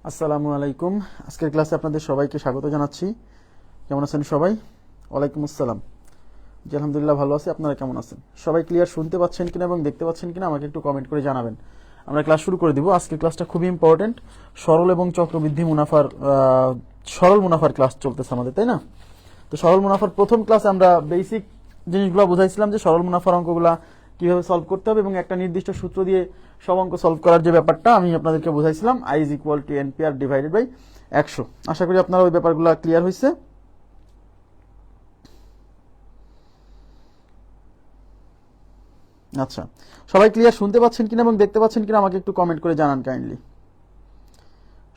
আসসালামু আলাইকুম। আজকের ক্লাসে আপনাদের সবাইকে স্বাগত জানাচ্ছি। কেমন আছেন সবাই? ওয়ালাইকুম আসসালাম। জি আলহামদুলিল্লাহ ভালো আছি। আপনারা কেমন আছেন? সবাই ক্লিয়ার শুনতে পাচ্ছেন কিনা এবং দেখতে পাচ্ছেন কিনা আমাকে একটু কমেন্ট করে জানাবেন। আমরা ক্লাস শুরু করে দিব। আজকের ক্লাসটা খুবই ইম্পর্টেন্ট। সরল এবং চক্রবৃদ্ধি মুনাফার সরল মুনাফার ক্লাস চলতেছে আমাদের, তাই না? তো সরল মুনাফার প্রথম ক্লাসে আমরা বেসিক জিনিসগুলো বুঝাইছিলাম যে সরল মুনাফার অঙ্কগুলা কিভাবে সলভ করতে হবে এবং একটা নির্দিষ্ট সূত্র দিয়ে সব অঙ্ক সলভ করার যে ব্যাপারটা আমি আপনাদেরকে বুঝাইছিলাম, I is equal to NPR divided by 100। আশা করি আপনারা ওই ব্যাপারগুলো ক্লিয়ার হয়েছে। আচ্ছা, সবাই ক্লিয়ার শুনতে পাচ্ছেন কিনা এবং দেখতে পাচ্ছেন কিনা আমাকে একটু কমেন্ট করে জানান কাইন্ডলি।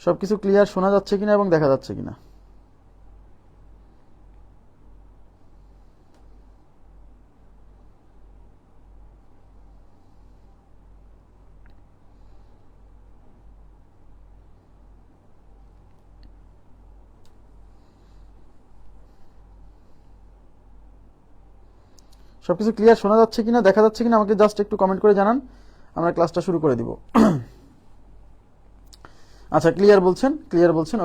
সবকিছু ক্লিয়ার শোনা যাচ্ছে কিনা এবং দেখা যাচ্ছে কিনা। সবকিছু ক্লিয়ার শোনা যাচ্ছে কিনা দেখা যাচ্ছে কিনা আমাকে জাস্ট একটু কমেন্ট করে জানান, আমরা ক্লাসটা শুরু করে দিব। আচ্ছা, ক্লিয়ার বলছেন,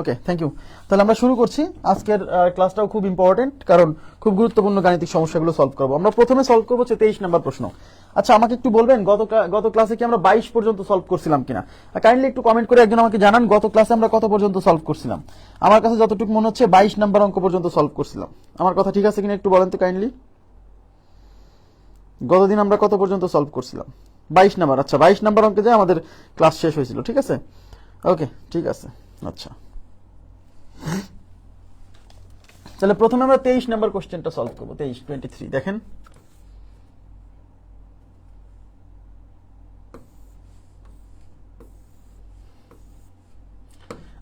ওকে, থ্যাংক ইউ। তাহলে আমরা শুরু করছি। আজকের ক্লাসটাও খুব ইম্পর্টেন্ট, কারণ খুব গুরুত্বপূর্ণ গাণিতিক সমস্যাগুলো সলভ করবো। আমরা প্রথমে সলভ করবো 23 নম্বর প্রশ্ন। আচ্ছা, আমাকে একটু বলবেন গত ক্লাসে কি আমরা 22 পর্যন্ত সলভ করছিলাম কিনা? কাইন্ডলি একটু কমেন্ট করে একজন আমাকে জানান গত ক্লাসে আমরা কত পর্যন্ত সলভ করছিলাম। আমার কাছে যতটুকু মনে হচ্ছে 22 নম্বর অঙ্ক পর্যন্ত সলভ করছিলাম। আমার কথা ঠিক আছে কিনা একটু বলেন তো কাইন্ডলি। গতদিন আমরা কত পর্যন্ত সলভ করছিলাম? 22 নাম্বার। আচ্ছা, 22 নাম্বার অঙ্কে যে আমাদের ক্লাস শেষ হয়েছিল, ঠিক আছে? ওকে, ঠিক আছে। আচ্ছা, তাহলে প্রথমে আমরা 23 নাম্বার কোশ্চেনটা সলভ করবো। 23 দেখেন।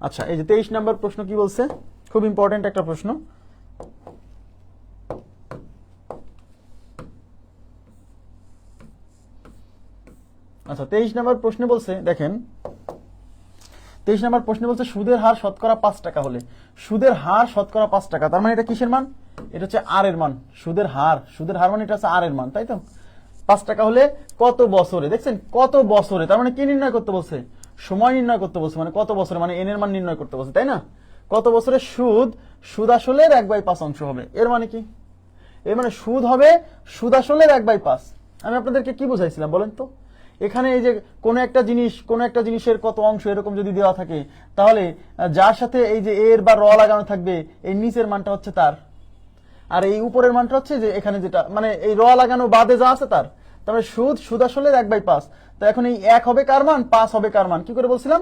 আচ্ছা, এই যে 23 নাম্বার প্রশ্ন কি বলছে, খুব ইম্পর্টেন্ট একটা প্রশ্ন। আচ্ছা, 23 নাম্বার প্রশ্নে বলছে, দেখেন 23 নাম্বার প্রশ্নে বলছে সুদের হার শতকরা 5 টাকা হলে, সুদের হার শতকরা 5 টাকা, তার মানে এটা কিসের মান? এটা হচ্ছে আর এর মান। সুদের হার মানে এটা হচ্ছে আর এর মান, তাই তো? 5 টাকা হলে কত বছরে, দেখছেন কত বছরে, তার মানে কি নির্ণয় করতে বলছে? সময় নির্ণয় করতে বলছে, মানে কত বছরে, মানে এন এর মান নির্ণয় করতে বলছে, তাই না? কত বছরে সুদ আসলের 1/5 অংশ হবে। এর মানে কি? এর মানে সুদ হবে সুদ আসলের 1/5। আমি আপনাদেরকে কি বুঝাইছিলাম বলেন তো? এখানে এই যে কোন একটা জিনিসের কত অংশ এরকম যদি দেওয়া থাকে, তাহলে যার সাথে এই যে এর বা র লাগানো থাকবে, এই নিচের মানটা হচ্ছে তার, আর এই উপরের মানটা হচ্ছে যে এখানে যেটা, মানে এই র লাগানো বাদে যা আছে তার। তাহলে সুদ আসলের 1/5। তো এখন এই 1 হবে কার মান, 5 হবে কার মান? কি করে বলছিলাম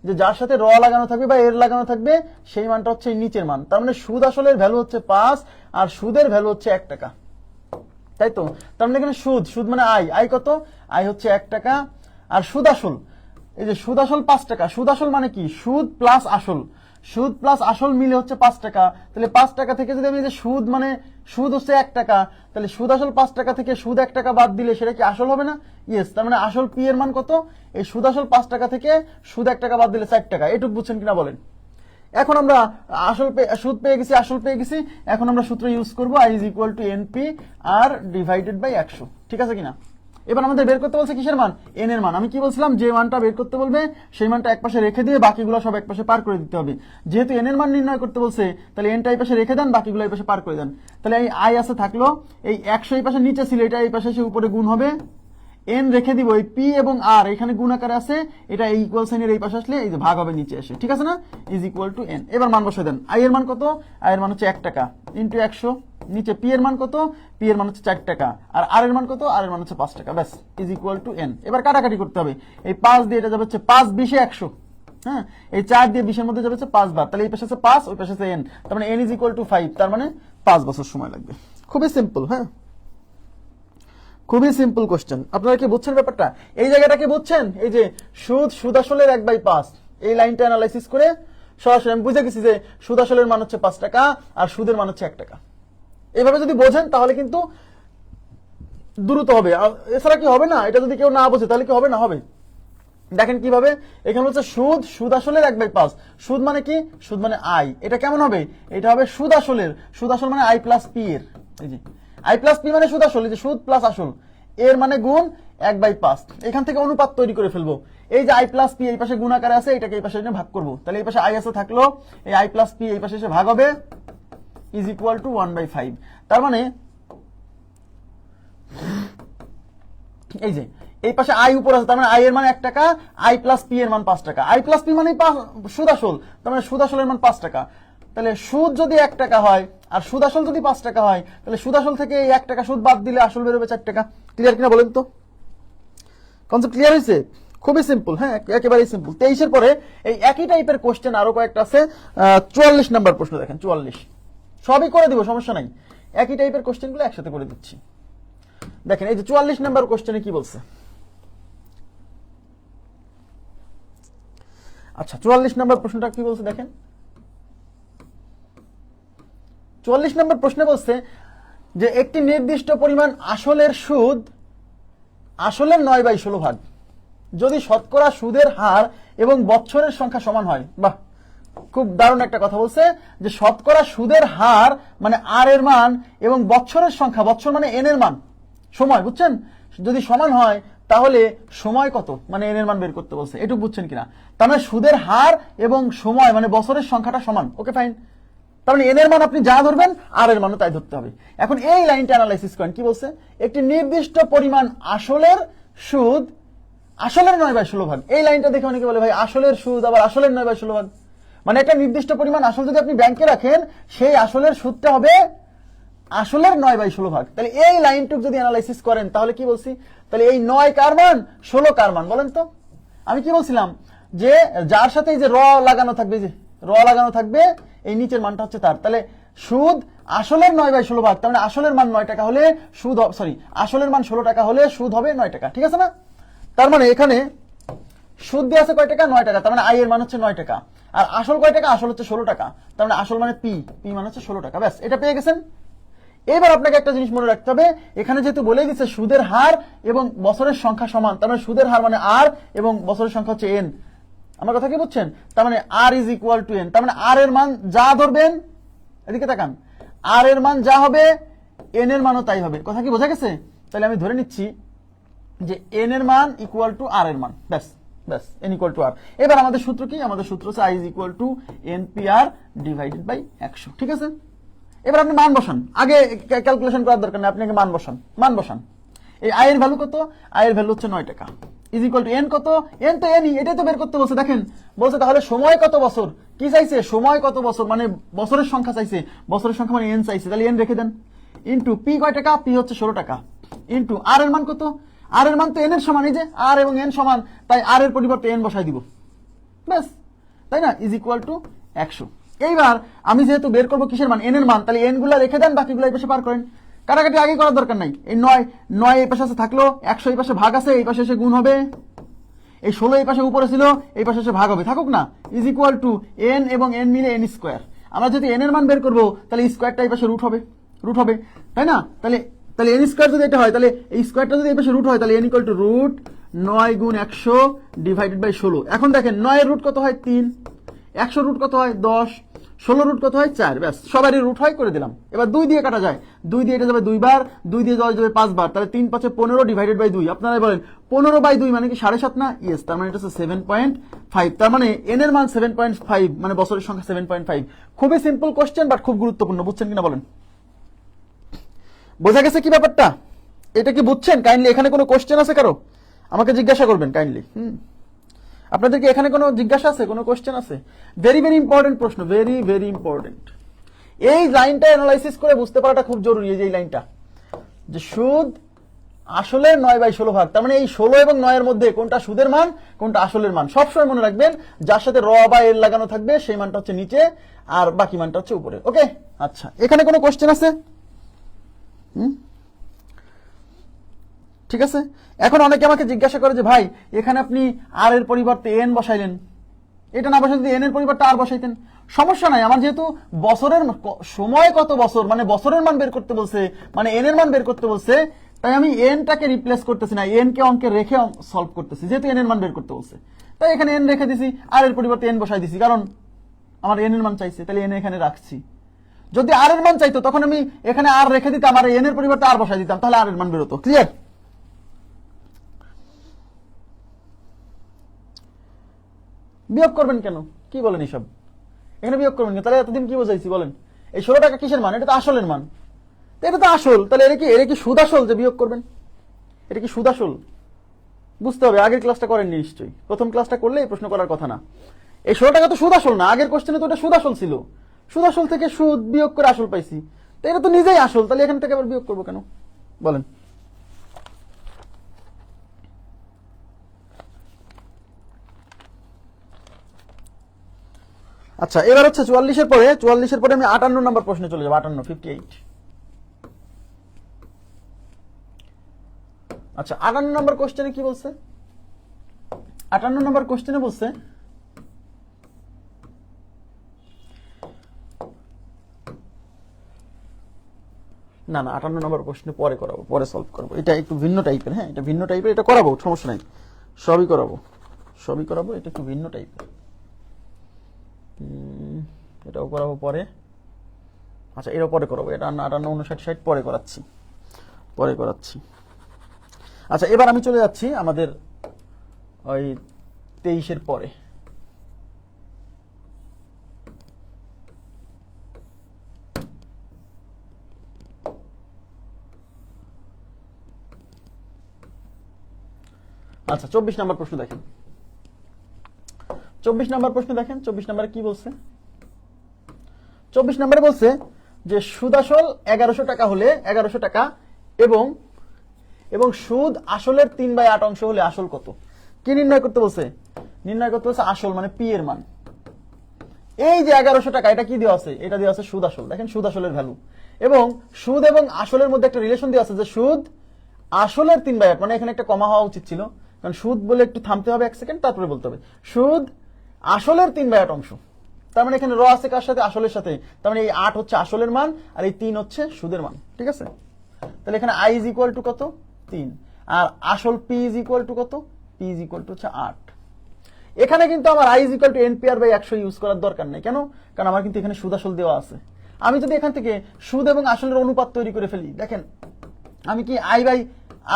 যে যার সাথে র লাগানো থাকবে বা এর লাগানো থাকবে সেই মানটা হচ্ছে এই নিচের মান। তার মানে সুদ আসলের ভ্যালু হচ্ছে 5 আর সুদের ভ্যালু হচ্ছে 1 টাকা, তাই তো? তার মানে এখানে সুদ মানে আই কত? আই হচ্ছে 1 টাকা। আর সুদ আসল, এই যে সুদ আসল 5 টাকা। সুদ আসল মানে কি? সুদ প্লাস আসল মিলে হচ্ছে 5 টাকা। তাহলে 5 টাকা থেকে যদি আমি যে সুদ হচ্ছে 1 টাকা, তাহলে সুদ আসল 5 টাকা থেকে সুদ 1 টাকা বাদ দিলে সেটা কি আসল হবে না? ইয়েস। তার মানে আসল পি এর মান কত? এই সুদ আসল 5 টাকা থেকে সুদ 1 টাকা বাদ দিলে 4 টাকা। এটুকু বুঝছেন কিনা বলেন? এখন আমরা সুদ পেয়ে গেছি, আসল পেয়ে গেছি। এখন আমরা সূত্র ইউজ করবো, I is equal to NP R divided by 100। ঠিক আছে কিনা? এবার আমাদের বের করতে বলছে কিসের মান? এন এর মান। আমি কি বলছিলাম, যে মানটা বের করতে বলবে সেই মানটা একপাশে রেখে দিয়ে বাকিগুলো সব একপাশে পার করে দিতে হবে। যেহেতু এন এর মান নির্ণয় করতে বলছে, তাহলে এনটা এই পাশে রেখে দেন, বাকিগুলো এই পাশে পার করে দেন। তাহলে এই আই আছে থাকলো, এই 100 এই পাশে নিচে ছিল, এটা এই পাশে এসে উপরে গুণ হবে, এন রেখে দিব, এই পি এবং আর এখানে গুণ আকারে আছে, এটা এই ইকুয়াল সাইনের এই পাশে আসলে এই যে ভাগ হবে নিচে এসে, ঠিক আছে না? Is equal to N. এবার মান বসে দেন। আই এর মান কত? আই এর মান হচ্ছে 1 টাকা ইন্টু 100। নিচে পি এর মান কত? পি এর মান হচ্ছে 4 টাকা। আর আর এর মান কত? আর এর মান হচ্ছে 5 টাকা। ব্যাস, ইজ ইকুয়াল টু এন। এবার কাটাকাটি করতে হবে। এই 5 দিয়ে এটা যাবে হচ্ছে 5 20 100। হ্যাঁ, এই 4 দিয়ে 20 এর মধ্যে যাবে হচ্ছে 5 বার। তাহলে এই পাশে আছে 5, ওই পাশে আছে এন। তার মানে এন ইজ ইকুয়াল টু 5। তার মানে 5 বছর সময় লাগবে। খুবই সিম্পল। হ্যাঁ, খুবই সিম্পল কোশ্চেন। আপনারা কি বুঝছেন ব্যাপারটা? এই জায়গাটাকে বুঝছেন? এই যে সুদ আসলের 1/5, এই লাইনটা অ্যানালাইসিস করে সরাসরি আমি বুঝে গেছি যে সুদ আসলের মান হচ্ছে 5 টাকা আর সুদের মান হচ্ছে 1 টাকা। এইভাবে যদি বোঝেন তাহলে কিন্তু দ্রুত হবে। এছাড়া কি হবে না? এটা যদি কেউ না বোঝে তাহলে কি হবে না? হবে। দেখেন কিভাবে। এখানে হচ্ছে সুদ আসলের 1/5। সুদ মানে কি? সুদ মানে আই। এটা কেমন হবে? এটা হবে সুদ আসল মানে আই প্লাস পি এর। এই যে আই প্লাস পি মানে সুদ আসল, এই যে সুদ প্লাস আসল, এর মানে গুণ 1/5। এখান থেকে অনুপাত তৈরি করে ফেলবো। এই যে আই প্লাস পি এই পাশে গুণাকারে আছে, এটাকে এই পাশে এনে ভাগ করবো, তাহলে এই পাশে আই আছে থাকলো, এই আই প্লাস পি এই পাশে এসে ভাগ হবে, ইজ ইকুয়াল টু 1/5। তার মানে এই যে এই পাশে আই উপর আছে, তার মানে আই এর মান 1 টাকা, আই প্লাস পি এর মান 5 টাকা, আই প্লাস পি মানে সুদ আসল, তার মানে সুদ আসলের মান 5 টাকা। তাহলে সুদ যদি 1 টাকা হয় আর সুদ আসল যদি 5 টাকা হয়, তাহলে সুদ আসল থেকে এই 1 টাকা সুদ বাদ দিলে আসল বেরোবে 4 টাকা। ক্লিয়ার কিনা বলেন তো? কনসেপ্ট ক্লিয়ার হয়েছে? খুবই সিম্পল, হ্যাঁ একেবারেই সিম্পল। 23 এর পরে এই একই টাইপের কোশ্চেন আরো কয়েকটা আছে। 44 নাম্বার প্রশ্ন দেখেন, 44 সবই করে দিব, সমস্যা নাই, একই টাইপের কোশ্চেনগুলো একসাথে করে দিচ্ছি। দেখেন এই যে 44 নাম্বার কোশ্চেনে কি বলছে। আচ্ছা 44 নাম্বার প্রশ্নটা কি বলছে দেখেন। 44 নম্বর প্রশ্নে বলছে যে একটি নির্দিষ্ট পরিমাণ আসলের সুদ আসলের 9/16 ভাগ যদি শতকরা সুদের হার এবং বছরের সংখ্যা সমান হয়। বাহ, খুব দারুণ একটা কথা বলছে যে শতকরা সুদের হার মানে আর এর মান এবং বছরের সংখ্যা, বছর মানে এন এর মান, সময়, বুঝছেন, যদি সমান হয় তাহলে সময় কত মানে এন এর মান বের করতে বলছে। এটুকু বুঝছেন কিনা? তার মানে সুদের হার এবং সময় মানে বছরের সংখ্যাটা সমান। Okay fine. তার মানে এন এর মান আপনি যা ধরবেন আর এর মানও তাই ধরতে হবে। এখন এই লাইনটা অ্যানালাইসিস করেন, কি বলছে, একটি নির্দিষ্ট পরিমাণ আসলের সুদ আসলের 9/16 ভাগ। এই লাইনটা দেখে অনেকে বলে ভাই আসলের সুদ আবার আসলের 9/16 ভাগ, মানে একটা নির্দিষ্ট পরিমাণ আসল যদি আপনি ব্যাংকে রাখেন সেই আসলের সুদটা হবে আসলের 9/16 ভাগ। তাহলে এই লাইনটুক যদি অ্যানালাইসিস করেন তাহলে কি বলছি, তাহলে এই 9 কার মান 16 কার মান বলেন তো? আমি কি বলছিলাম যে যার সাথে এই যে র লাগানো থাকবে, যে র লাগানো থাকবে এই নিচের মানটা হচ্ছে তার। তাহলে সুদ আসলের 9/16 ভাগ, তার মানে আসলের মান 9 টাকা হলে সুদ, সরি আসলের মান 16 টাকা হলে সুদ হবে 9 টাকা। ঠিক আছে না? তার মানে এখানে সুদ দিয়ে আছে কয় টাকা? 9 টাকা। তার মানে আই এর মান হচ্ছে 9 টাকা। আর আসল কয় টাকা? আসল হচ্ছে 16 টাকা। তার মানে আসল মানে পি, পি মানে হচ্ছে 16 টাকা। ব্যাস, এটা পেয়ে গেছেন। এবার আপনাকে একটা জিনিস মনে রাখতে হবে, এখানে যেহেতু বলে দিচ্ছে সুদের হার এবং বছরের সংখ্যা সমান, তার মানে সুদের হার মানে আর এবং বছরের সংখ্যা হচ্ছে এন। আমার কথা কি বুঝছেন? তার মানে আর ইজ ইকুয়াল টু এন। তার মানে আর এর মান যা ধরবেন, এদিকে তাকান, আর এর মান যা হবে এন এর মানও তাই হবে। কথা কি বোঝা গেছে? তাহলে আমি ধরে নিচ্ছি যে এন এর মান ইকুয়াল টু আর এর মান। ব্যাস ব্যাস, এন ইকুয়াল টু আর। এবার আমাদের সূত্র কি? আমাদের সূত্র হচ্ছে I is equal to N P R divided by 100। ঠিক আছে? এবার আপনি মান বসান, আগে ক্যালকুলেশন করার দরকার নেই, আপনি আগে মান বসান। মান বসান, এই আই এর ভ্যালু কত? আই এর ভ্যালু হচ্ছে 9 টাকা, ইজ ইকুয়াল টু এন কত? এন তো এনই, এটাই তো বের করতে বলছে। দেখেন বলছে তাহলে সময় কত বছর, কি চাইছে? সময় কত বছর মানে বছরের সংখ্যা চাইছে, বছরের সংখ্যা মানে এন চাইছে, তাহলে এন রেখে দেন। ইন্টু পি কয় টাকা? পি হচ্ছে 16 টাকা। ইন্টু আর এর মান কত? আর এর মান তো এন এর সমান, এই যে আর এবং এন সমান, তাই আর এর পরিবর্তে এন বসাই দিব, ব্যাস, তাই না? Is equal two 100। এইবার আমি যেহেতু বের করবো কিসের মান? এন এর মান, তাহলে এন গুলা রেখে দেন, বাকিগুলো এই পাশে পার করেন। কাটাকাটি আগে করার দরকার নাই। এই 9 এই পাশে আছে থাকলো, 100 এই পাশে ভাগ আছে, এই পাশে এসে গুণ হবে, এই 16 এই পাশে উপরে ছিল, এই পাশে এসে ভাগ হবে, থাকুক না, ইজ ইকুয়াল টু এন এবং এন মিলে এন স্কোয়ার। আমরা যদি এন এর মান বের করবো তাহলে স্কোয়ারটা এই পাশে রুট হবে, রুট হবে, তাই না? তাহলে তাহলে এন স্কোয়ার যদি এটা হয়, তাহলে এই স্কোয়ারটা যদি এই পাশে রুট হয়, তাহলে এন ইকুয়াল টু রুট 9 গুণ 100 ডিভাইডেড বাই 16। এখন দেখেন 9 এর রুট কত হয়? 3, 100 রুট কত হয়? 10, 16 রুট কত হয়? 4। ব্যাস, সবারই রুট হয় করে দিলাম। এবার 2 দিয়ে কাটা যায়, 2 দিয়ে এটা যাবে 2 বার, 2 দিয়ে যাবে 5 বার, তাহলে 3 5 15 ডিভাইডেড বাই 2। আপনারা বলেন 15/2 মানে কি 7.5 না? ইয়েস, তার মানে এটা হচ্ছে 7.5। তার মানে এন এর মান 7.5 মানে বছরের সংখ্যা 7.5। খুবই সিম্পল কোশ্চেন বাট খুব গুরুত্বপূর্ণ, বুঝছেন কিনা বলেন? বোঝা গেছে কি ব্যাপারটা? এটা কি বুঝছেন? কাইন্ডলি এখানে কোনো কোশ্চেন আছে কারো? আমাকে জিজ্ঞাসা করবেন কাইন্ডলি। আপনাদেরকে এখানে কোনো জিজ্ঞাসা আছে, কোনো কোশ্চেন আছে? ভেরি ভেরি ইম্পর্টেন্ট প্রশ্ন, ভেরি ভেরি ইম্পর্টেন্ট। এই লাইনটা অ্যানালাইসিস করে বুঝতে পারাটা খুব জরুরি। এই লাইনটা যে সুদ আসলে 9/16 ভাগ, তার মানে এই 16 এবং 9 এর মধ্যে কোনটা সুদের মান কোনটা আসলের মান সবসময় মনে রাখবেন। যার সাথে র বা এর লাগানো থাকবে সেই মানটা হচ্ছে নিচে আর বাকি মানটা হচ্ছে উপরে। ওকে, আচ্ছা এখানে কোনো কোশ্চেন আছে? ঠিক আছে। এখন অনেকে আমাকে জিজ্ঞাসা করে যে ভাই এখানে আপনি আর এর পরিবর্তে এন বসাইলেন, এটা না বসাই যদি এন এর পরিবর্তে আর বসাইতেন, সমস্যা নাই। আমার যেহেতু বছরের সময় কত বছর মানে বছরের মান বের করতে বলছে, মানে এন এর মান বের করতে বলছে, তাই আমি এনটাকে রিপ্লেস করতেছি না, এন কে অঙ্কে রেখে সলভ করতেছি, যেহেতু এন এর মান বের করতে বলছে। তাই এখানে এন রেখে দিছি, আর এর পরিবর্তে এন বসাই দিছি, কারণ আমার এন এর মান চাইছে, তাহলে এন এখানে রাখছি। যদি আর এর মান চাইতো তখন আমি এখানে আর রেখে দিতাম, আর এন এর পরিবর্তে আর বসাই দিতাম, তাহলে আর এর মান বেরোতো। ক্লিয়ার? বিয়োগ করবেন কেন? কি বলেন এসব? এখানে বিয়োগ করবেন কেন? তাহলে এতদিন কি বোঝাইছি বলেন? এই 16 টাকা কিসের মান? এটা তো আসলের মান। এটা তো আসল, তাহলে এটা কি সুদ আসল যে বিয়োগ করবেন? এটা কি সুদ আসল? বুঝতে হবে, আগের ক্লাসটা করেননি নিশ্চয়ই। প্রথম ক্লাসটা করলে এই প্রশ্ন করার কথা না। এই 16 টাকা তো সুদ আসল না, আগের কোশ্চেনে তো এটা সুদ আসল ছিল। সুদ আসল থেকে সুদ বিয়োগ করে আসল পাইছি, তো এটা তো নিজেই আসল, তাহলে এখান থেকে আবার বিয়োগ করবো কেন বলেন? আচ্ছা, এবার হচ্ছে 44-এর পরে আমি 58 নম্বর প্রশ্নে চলে যাবো। 58। আচ্ছা, 58 নম্বর কোশ্চেনে কি বলছে? 58 নম্বর কোশ্চেনে বলছে না 58 নম্বর প্রশ্নে পরে করাবো, পরে সলভ করবো। এটা একটু ভিন্ন টাইপের। হ্যাঁ, এটা ভিন্ন টাইপের, এটা করাবো, সমস্যা নাই, সবই করাবো। এটা একটু ভিন্ন টাইপের, এটাও করাবো পরে। আচ্ছা, এটাও পরে করাবো। এটা 58, 59, 60 পরে করাচ্ছি। আচ্ছা, এবার আমি চলে যাচ্ছি আমাদের ওই 23-এর পরে। আচ্ছা, 24 নম্বর প্রশ্ন দেখেন। 24 নম্বরে কি বলছে? 24 নম্বরে বলছে যে সুদ আসল 1100 টাকা হলে 1100 টাকা এবং সুদ আসলের 3/8 অংশ হলে আসল কত? কি নির্ণয় করতে বলছে? আসল মানে পি এর মান। এই যে 1100 টাকা, এটা কি দেওয়া আছে? এটা দেওয়া আছে সুদ আসল। দেখেন সুদ আসলের ভ্যালু, এবং সুদ এবং আসলের মধ্যে একটা রিলেশন দেওয়া আছে যে সুদ আসলের 3/8, মানে এখানে একটা কমা হওয়া উচিত ছিল, কারণ সুদ বলে একটু থামতে হবে 1 সেকেন্ড, তারপরে বলতে হবে সুদ আসলের 3/8 অংশ। তার মানে এখানে র আছে কার সাথে? আসলের সাথে। তার মানে এই 8 হচ্ছে আসলের মান, আর এই 3 হচ্ছে সুদের মান। ঠিক আছে? তাহলে এখানে আই ইজ ইকুয়াল টু কত? 3। আর আসল পি ইজ ইকুয়াল টু কত? পি ইজ ইকুয়াল টু হচ্ছে 8। এখানে কিন্তু আমার I is equal two NPR/100 use করার দরকার নেই। কেন? কারণ আমার কিন্তু এখানে সুদ আসল দেওয়া আছে। আমি যদি এখান থেকে সুদ এবং আসলের অনুপাত তৈরি করে ফেলি, দেখেন আমি কি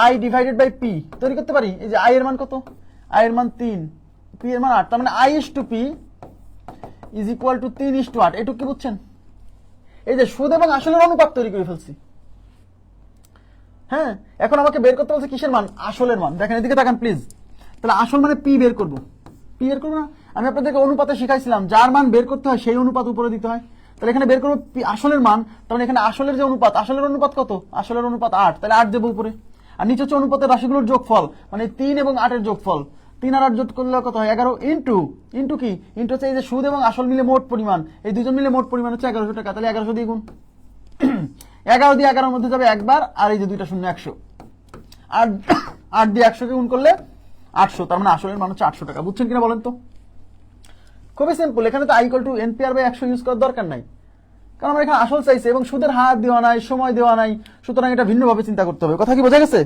আই ডিভাইডেড বাই পি তৈরি করতে পারি। এই যে আই এর মান কত? আই এর মান 3, পি এর মান 8, তার মানে I is to P is equal to 3:8। এটুকু কি বুঝছেন? এই যে সুদ এবং আসলের অনুপাত তৈরি করে ফেলছি। হ্যাঁ, এখন আমাকে বের করতে বলছে কিসের মান? আসলের মান। দেখেন এদিকে তাকান প্লিজ। তাহলে আসল মানে পি বের করবো না? আমি আপনাদেরকে অনুপাতে শিখাইছিলাম, যার মান বের করতে হয় সেই অনুপাত উপরে দিতে হয়। তাহলে এখানে বের করবো আসলের মান, তার মানে এখানে আসলের যে অনুপাত, আসলের অনুপাত কত? আসলের অনুপাত 8, তাহলে 8 দেবো উপরে। আর নিচে হচ্ছে অনুপাতের রাশিগুলোর যোগফল, মানে 3 এবং 8 এর যোগফল। 3 আর 8 যোগ করলে কত হয়? 11। ইন্টু কি? ইন্টু হচ্ছে এই যে সুদ এবং আসল মিলে মোট পরিমাণ, এই দুজন মিলে মোট পরিমাণ হচ্ছে 1100 টাকা। তাহলে 1100 দিয়ে গুণ। 11 দিয়ে 11 মধ্যে যাবে একবার, আর এই যে দুইটা শূন্য 100। আর 8 দিয়ে 100 কে গুণ করলে 800, তার মানে আসলের মান হচ্ছে 800 টাকা। বুঝছেন কিনা বলেন তো? খুবই সিম্পল। এখানে তো I equal two NPR/100 use করার দরকার নাই, কারণ আমরা এখানে আসল চাইছে এবং সুদের হার দেওয়া নাই, সময় দেওয়া নাই, সুতরাং এটা ভিন্নভাবে চিন্তা করতে হবে। কথা কি বোঝা গেছে?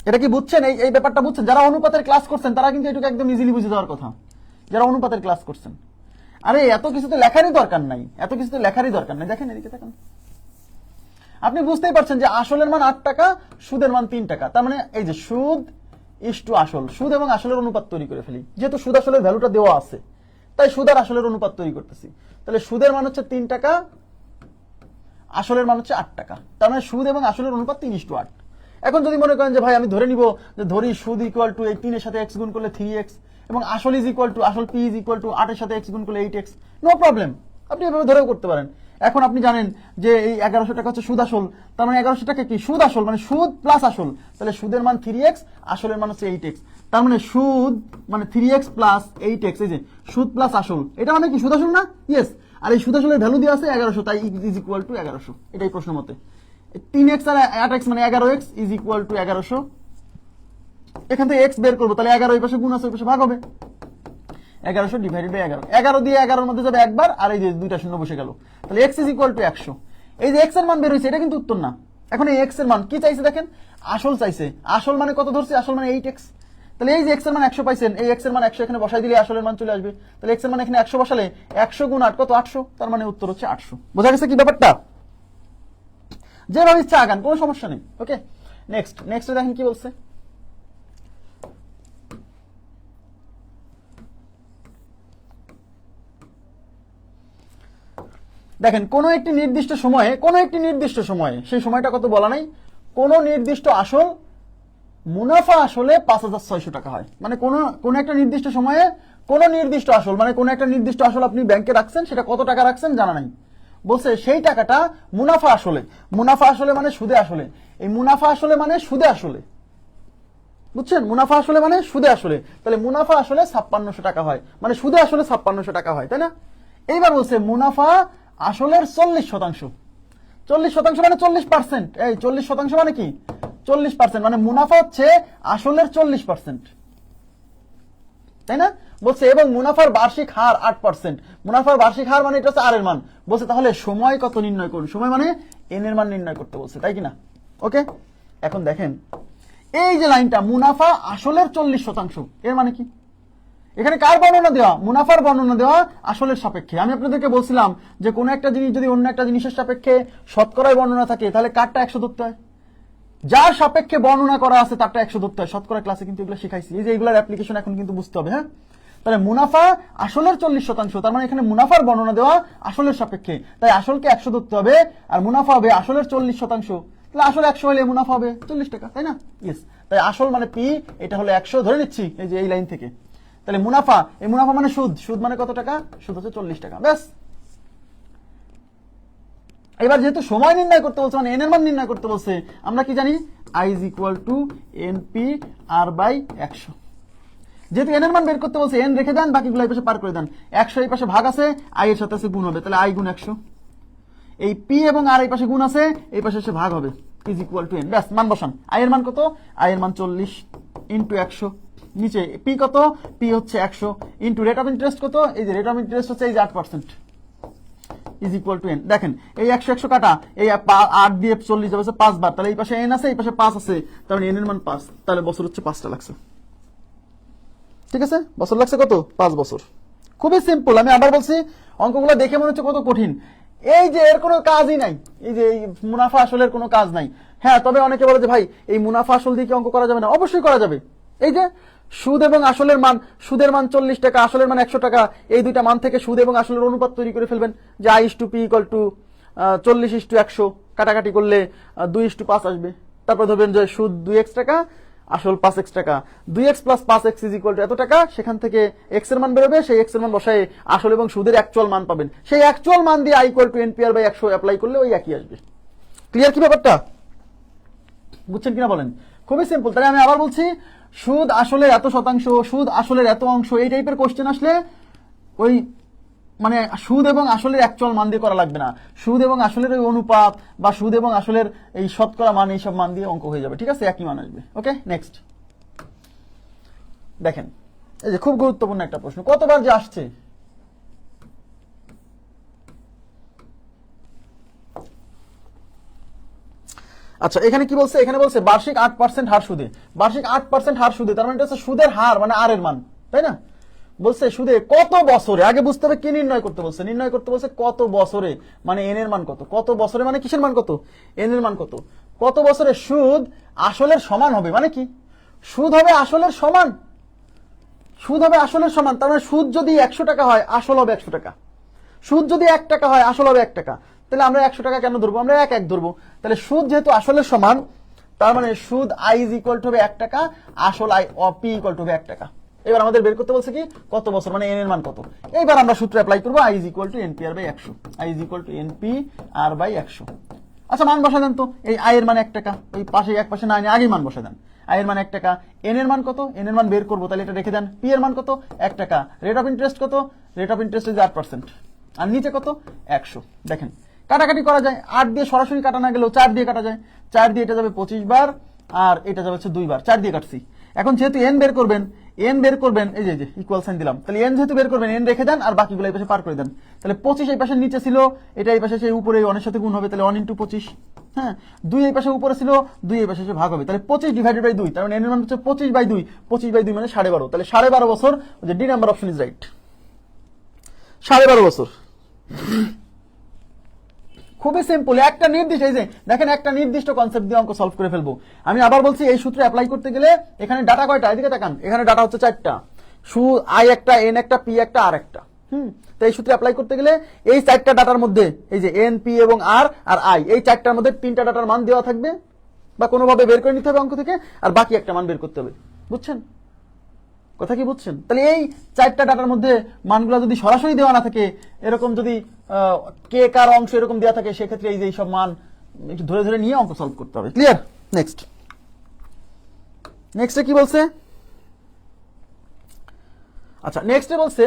এটা কি বুঝছেন? এই ব্যাপারটা বুঝছেন? যারা অনুপাতের ক্লাস করছেন তারা কিন্তু এটুকু একদম ইজিলি বুঝে যাওয়ার কথা, যারা অনুপাতের ক্লাস করছেন। আরে এত কিছু তো লেখারই দরকার নাই, দেখেন এদিকে তাকান। আপনি বুঝতেই পারছেন যে আসলের মান 8 টাকা, সুদের মান 3 টাকা। তার মানে এই যে সুদ ইস টু আসল, সুদ এবং আসলের অনুপাত তৈরি করে ফেলি। যেহেতু সুদ আসলের ভ্যালুটা দেওয়া আছে, তাই সুদ আর আসলের অনুপাত তৈরি করতেছি। তাহলে সুদের মান হচ্ছে 3 টাকা, আসলের মান হচ্ছে 8 টাকা। তার মানে সুদ এবং আসলের অনুপাত 3:8। এখন যদি মনে করেন যে ভাই আমি ধরে নিব যে ধরি সুদ ইকুয়াল টু এই 3 এর সাথে x গুণ করলে 3x, এবং আসল ইজ ইকুয়াল টু আসল পি ইজ ইকুয়াল টু 8 এর সাথে x গুণ করলে 8x, নো প্রবলেম, আপনি এভাবে ধরেও করতে পারেন। এখন আপনি জানেন যে এই 1100 টাকা হচ্ছে সুদ আসল, তার মানে 1100 টাকা কি? সুদ আসল, মানে সুদ প্লাস আসল। তাহলে সুদের মান 3x, আসলের মান হচ্ছে 8x। তার মানে সুদ মানে 3x প্লাস 8x, এই যে সুদ প্লাস আসল, এটা মানে কি সুদ আসল না? ইয়েস। আর এই সুদ আসলের ভ্যালু দেওয়া আছে 1100, তাই ইজ ইকুয়াল টু 1100, এটাই প্রশ্ন মতে। 3x আর 8x মানে 11x ইজ ইকুয়াল টু 1100। এখান থেকে x বের করবো, তাহলে 11 এই পাশে গুণ আছে, ওই পাশে ভাগ হবে। 1100 ডিভাইডেড বাই 11, 11 দিয়ে 11 এর মধ্যে যাবে একবার, আর এই যে দুইটা শূন্য বসে গেল। তাহলে x ইজ ইকুয়াল টু 100। এই যে x এর মান বের হয়েছে, এটা কিন্তু উত্তর না। এখন এই x এর মান কি চাইছে? দেখেন আসল চাইছে। আসল মানে কত ধরছে? আসল মানে 8x। তাহলে এই যে এক্স এর মান 100 পাইছেন, এই এক্স এর মান 100 এখানে বসাই দিলে আসলের মান চলে আসবে। তাহলে এক্স এর মান এখানে 100 বসালে 100 গুণ 8 কত 800, তার মানে উত্তর হচ্ছে 800। বোঝা গেছে কি ব্যাপারটা? যেভাবে ইচ্ছা আগান, কোনো সমস্যা নেই। ওকে, নেক্সট দেখেন কি বলছে। দেখেন কোন একটি নির্দিষ্ট সময়ে সেই সময়টা কত বলা নাই, কোন নির্দিষ্ট আসল মুনাফা আসলে 5,600 টাকা হয়। মানে কোন একটা নির্দিষ্ট সময়ে কোন নির্দিষ্ট আসল, মানে কোন একটা নির্দিষ্ট আসল আপনি ব্যাংকে রাখছেন, সেটা কত টাকা রাখছেন জানা নাই। বলছে সেই টাকাটা মুনাফা আসলে মানে সুদে আসলে, এই মুনাফা আসলে মানে সুদে আসলে, বুঝছেন? মুনাফা আসলে মানে সুদে আসলে, তাহলে মুনাফা আসলে 5600 টাকা হয়, মানে সুদে আসলে 5600 টাকা হয়, তাই না? এইবার বলছে মুনাফা আসলের 40%। 40% মানে 40%। এই 40% মানে কি? 40%, মানে মুনাফা হচ্ছে আসলের 40%, তাই না? বলছে এবং মুনাফার বার্ষিক হার 8%। মুনাফার বার্ষিক হার মানে এটা হচ্ছে আর এর মান। বলছে তাহলে সময় কত নির্ণয় করুন। সময় মানে এন এর মান নির্ণয় করতে বলছে, তাই কিনা? ওকে, এখন দেখেন এই যে লাইনটা মুনাফা আসলের 40%, এর মানে কি? এখানে কার বর্ণনা দেওয়া? মুনাফার বর্ণনা দেওয়া আসলের সাপেক্ষে। আমি আপনাদেরকে বলছিলাম যে কোনো একটা জিনিস যদি অন্য একটা জিনিসের সাপেক্ষে শতকরায় বর্ণনা থাকে, তাহলে কারটা 100 ধরতে হয়, যার সাপেক্ষে বর্ণনা করা আছে তারটা 100 ধরতে হয়। শতকরা ক্লাসে কিন্তু এগুলো শিখাইছি, এই যে এগুলোর অ্যাপ্লিকেশন এখন কিন্তু বুঝতে হবে। হ্যাঁ, তাহলে মুনাফা আসলের 40%, তার মানে এখানে মুনাফার বর্ণনা দেওয়া আসলের সাপেক্ষে, তাই আসলকে 100 ধরতে হবে, আর মুনাফা হবে আসলের 40%। তাহলে আসল 100 হলে মুনাফা হবে 40 টাকা, তাই না? ইয়েস, তাই আসল মানে পি, এটা হলো 100 ধরে নিচ্ছি এই যে এই লাইন থেকে। তাহলে মুনাফা, এই মুনাফা মানে সুদ মানে কত টাকা? সুদ হচ্ছে 40 টাকা, ব্যাস। এবার যেহেতু সময় নির্ণয় করতে বলছে, মানে এন এর মান নির্ণয় করতে বলছে, আমরা কি জানি? I is equal to NP R by 100। যেহেতু এন এর মান বের করতে বলছে, এন রেখে দেন, বাকিগুলো এই পাশে পার করে দেন। 100 এই পাশে ভাগ আছে, আই এর সাথে আছে গুণ হবে, তাহলে আই গুণ 100। এই পি এবং আর এই পাশে গুণ আছে, এই পাশে এসে ভাগ হবে, ইজ ইকুয়াল টু এন। ব্যাস, মান বসান। আই এর মান কত? আই এর মান 40 ইন্টু 100। নিচে পি কত? পি হচ্ছে 100 ইন্টু রেট অফ ইন্টারেস্ট কত? এই যে রেট অফ ইন্টারেস্ট হচ্ছে এই যে 8%, ইজ ইকুয়াল টু এন। দেখেন এই 100 কাটা, এই 8 দিয়ে 40 যাবে 5 বার, তাহলে এই পাশে এন আছে, এই পাশে 5 আছে, তাহলে এন এর মান 5, তাহলে বছর হচ্ছে 5টা লাগছে। ঠিক আছে, বছর লাগছে কত? 5 বছর। খুবই সিম্পল। আমি আবার বলছি, অঙ্কগুলো দেখে মনে হচ্ছে কত কঠিন, এই যে এর কোনো কাজই নাই, এই যে এই মুনাফা আসলের কোনো কাজ নাই। হ্যাঁ, তবে অনেকে বলে যে ভাই এই মুনাফা আসল দিয়ে কি অঙ্ক করা যাবে না? অবশ্যই করা যাবে। এই যে সুদ এবং আসলের মান, সুদের মান 40 টাকা, আসলের মান 100 টাকা, এই দুইটা মান থেকে সুদ এবং আসলের অনুপাত তৈরি করে ফেলবেন, যে I is to P equal to 40:100, কাটাকাটি করলে 2:5 আসবে। তারপর ধরবেন যে সুদ 2x টাকা, আসল 5x টাকা, 2x plus 5x is equal two এত টাকা, সেখান থেকে x এর মান বেরোবে, সেই x এর মান বসায় আসল এবং সুদের অ্যাকচুয়াল মান পাবেন, সেই অ্যাকচুয়াল মান দিয়ে I equal to NPR by 100 apply করলে ওই একই আসবে। ক্লিয়ার কি ব্যাপারটা? বুঝছেন কিনা বলেন? খুবই সিম্পল। তাহলে আমি আবার বলছি, সুদ আসলের এত শতাংশ, সুদ আসলের এত অংশ, এই টাইপের কোশ্চেন আসলে ওই মানে সুদ এবং আসলের অ্যাকচুয়াল মান দিয়ে করা লাগবে না, সুদ এবং আসলের ওই অনুপাত বা সুদ এবং আসলের এই শতকরা মান, এইসব মান দিয়ে অঙ্ক হয়ে যাবে। ঠিক আছে, একই মান আসবে। ওকে, নেক্সট দেখেন, এই যে খুব গুরুত্বপূর্ণ একটা প্রশ্ন, কতবার যে আসছে। আচ্ছা, এখানে কি বলছে? এখানে বলছে বার্ষিক 8% হার সুদে, বার্ষিক 8% হার সুদে, তার মানে এটা হচ্ছে সুদের হার, মানে আর এর মান, তাই না? বলছে সুদে কত বছরে, আগে বুঝতে হবে কি নির্ণয় করতে বলছে। নির্ণয় করতে বলছে কত বছরে, মানে এন এর মান কত, কত বছরে মানে কিসের মান কত? এন এর মান কত। কত বছরে সুদ আসলের সমান হবে, মানে কি? সুদ হবে আসলের সমান, সুদ হবে আসলের সমান, তার মানে সুদ যদি 100 টাকা হয়, আসল হবে 100 টাকা। সুদ যদি 1 টাকা হয়, আসল হবে 1 টাকা। তাহলে আমরা 100 টাকা কেন ধরবো? আমরা 1 ধরবো। তাহলে সুদ যেহেতু আসলের সমান, তার মানে সুদ আই ইজ ইকুয়াল টু হবে 1 টাকা, আসল আই পি ইকুয়াল টু হবে 1 টাকা। এবার আমাদের বের করতে বলছে কি কত বছর, মানে এন এর মান কত। এবার আমরা সূত্র অ্যাপ্লাই করবো, I is equal to NP R by 100, I is equal to NP R by 100। আচ্ছা, মান বসা দেন তো। এই আই এর মান 1 টাকা, ওই পাশে এক পাশে না এনে আগেই মান বসা দেন। আই এর মান 1 টাকা, এন এর মান কত? এন এর মান বের করবো, তাহলে এটা রেখে দেন। পি এর মান কত? 1 টাকা। রেট অফ ইন্টারেস্ট কত? রেট অফ ইন্টারেস্ট ইজ 8%, আর নিচে কত? 100। দেখেন কাটাকাটি করা যায়, 8 দিয়ে সরাসরি কাটা না গেলেও 4 দিয়ে কাটা যায়। 4 দিয়ে এটা যাবে 25 বার, আর এটা যাবে হচ্ছে 2 বার, 4 দিয়ে কাটছি। এখন যেহেতু এন বের করবেন, এন বের করবেন, এই যে ইকুয়াল সাইন দিলাম, তাহলে এন যেহেতু বের করবেন, এন রেখে দেন, আর বাকিগুলো এই পাশে পার করে দেন। তাহলে 25 এই পাশে নিচে ছিল, এটা এই পাশে সেই উপরে 1 এর সাথে গুণ হবে, তাহলে 1 × 25 হ্যাঁ, 2 এই পাশে উপরে ছিল, 2 এই পাশে এসে ভাগ হবে, তাহলে 25 ডিভাইডেড বাই 2, তার মানে n এর মান হচ্ছে 25/2, 25/2 মানে 12.5, তাহলে 12.5 বছর, যে D number option is right, 12.5 বছর। খুবই সিম্পল, একটা নির্দিষ্ট, এই যে দেখেন একটা নির্দিষ্ট কনসেপ্ট দিয়ে অঙ্ক সলভ করে ফেলবো। আমি আবার বলছি, এই সূত্র অ্যাপ্লাই করতে গেলে এখানে ডাটা কয়টা, এদিকে তাকান, এখানে ডাটা হচ্ছে 4টা, আই একটা, এন একটা, পি একটা, আর একটা। তো এই সূত্রে অ্যাপ্লাই করতে গেলে এই 4টা ডাটার মধ্যে, এই যে এন, পি এবং আর আর আই, এই 4টার মধ্যে 3টা ডাটার মান দেওয়া থাকবে বা কোনোভাবে বের করে নিতে হবে অঙ্ক থেকে, আর বাকি একটা মান বের করতে হবে। বুঝছেন কথা কি? বুঝছেন? তাহলে এই 4টা ডাটার মধ্যে মানগুলো যদি সরাসরি দেওয়া না থাকে, এরকম যদি কে কার অংশ এরকম দেওয়া থাকে, সেক্ষেত্রে এই যে সব মান একটু ধরে ধরে নিয়ে অঙ্ক সলভ করতে হবে। ক্লিয়ার? নেক্সটে কি বলছে? আচ্ছা, নেক্সটে বলছে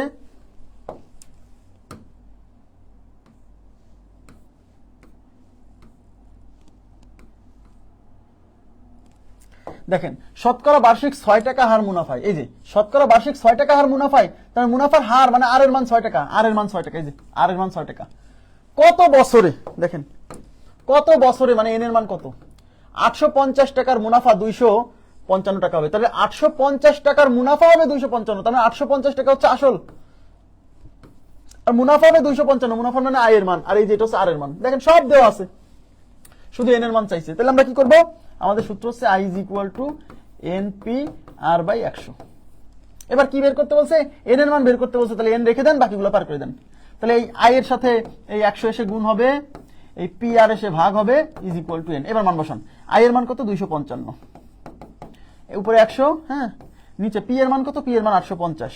দেখেন, শতকরা বার্ষিক 6 টাকা হার মুনাফায়, এই যে শতকরা বার্ষিক 6 টাকা হার মুনাফায়, তার মুনাফার হার মানে আর এর মান 6 টাকা, আর এর মান 6 টাকা, এই যে আর এর মান 6 টাকা, কত বছরে, দেখেন কত বছরে, মানে এন এর মান কত, 850 টাকার মুনাফা 255 টাকা হবে, তাহলে 850 টাকার মুনাফা হবে 255, তার মানে 850 টাকা হচ্ছে আসল, আর মুনাফা হবে 255, মুনাফা মানে আয়ের মান, আর এই যে এটা হচ্ছে আর এর মান। দেখেন সব দেওয়া আছে, শুধু এন এর মান চাইছে। তাহলে আমরা কি করব? আমাদের সূত্র হচ্ছে I is equal to N P R by 100। এবার কি বের করতে বলছে? এন এর মান বের করতে বলছে, তাহলে এন রেখে দেন, বাকিগুলো পার করে দেন। তাহলে এই আই এর সাথে এই 100 এসে গুণ হবে, এই পি আর এসে ভাগ হবে, ইজ ইকুয়াল টু এন। এবার মান বসান, আই এর মান কত? 255, উপরে 100, হ্যাঁ, নিচে পি এর মান কত? পি এর মান 850,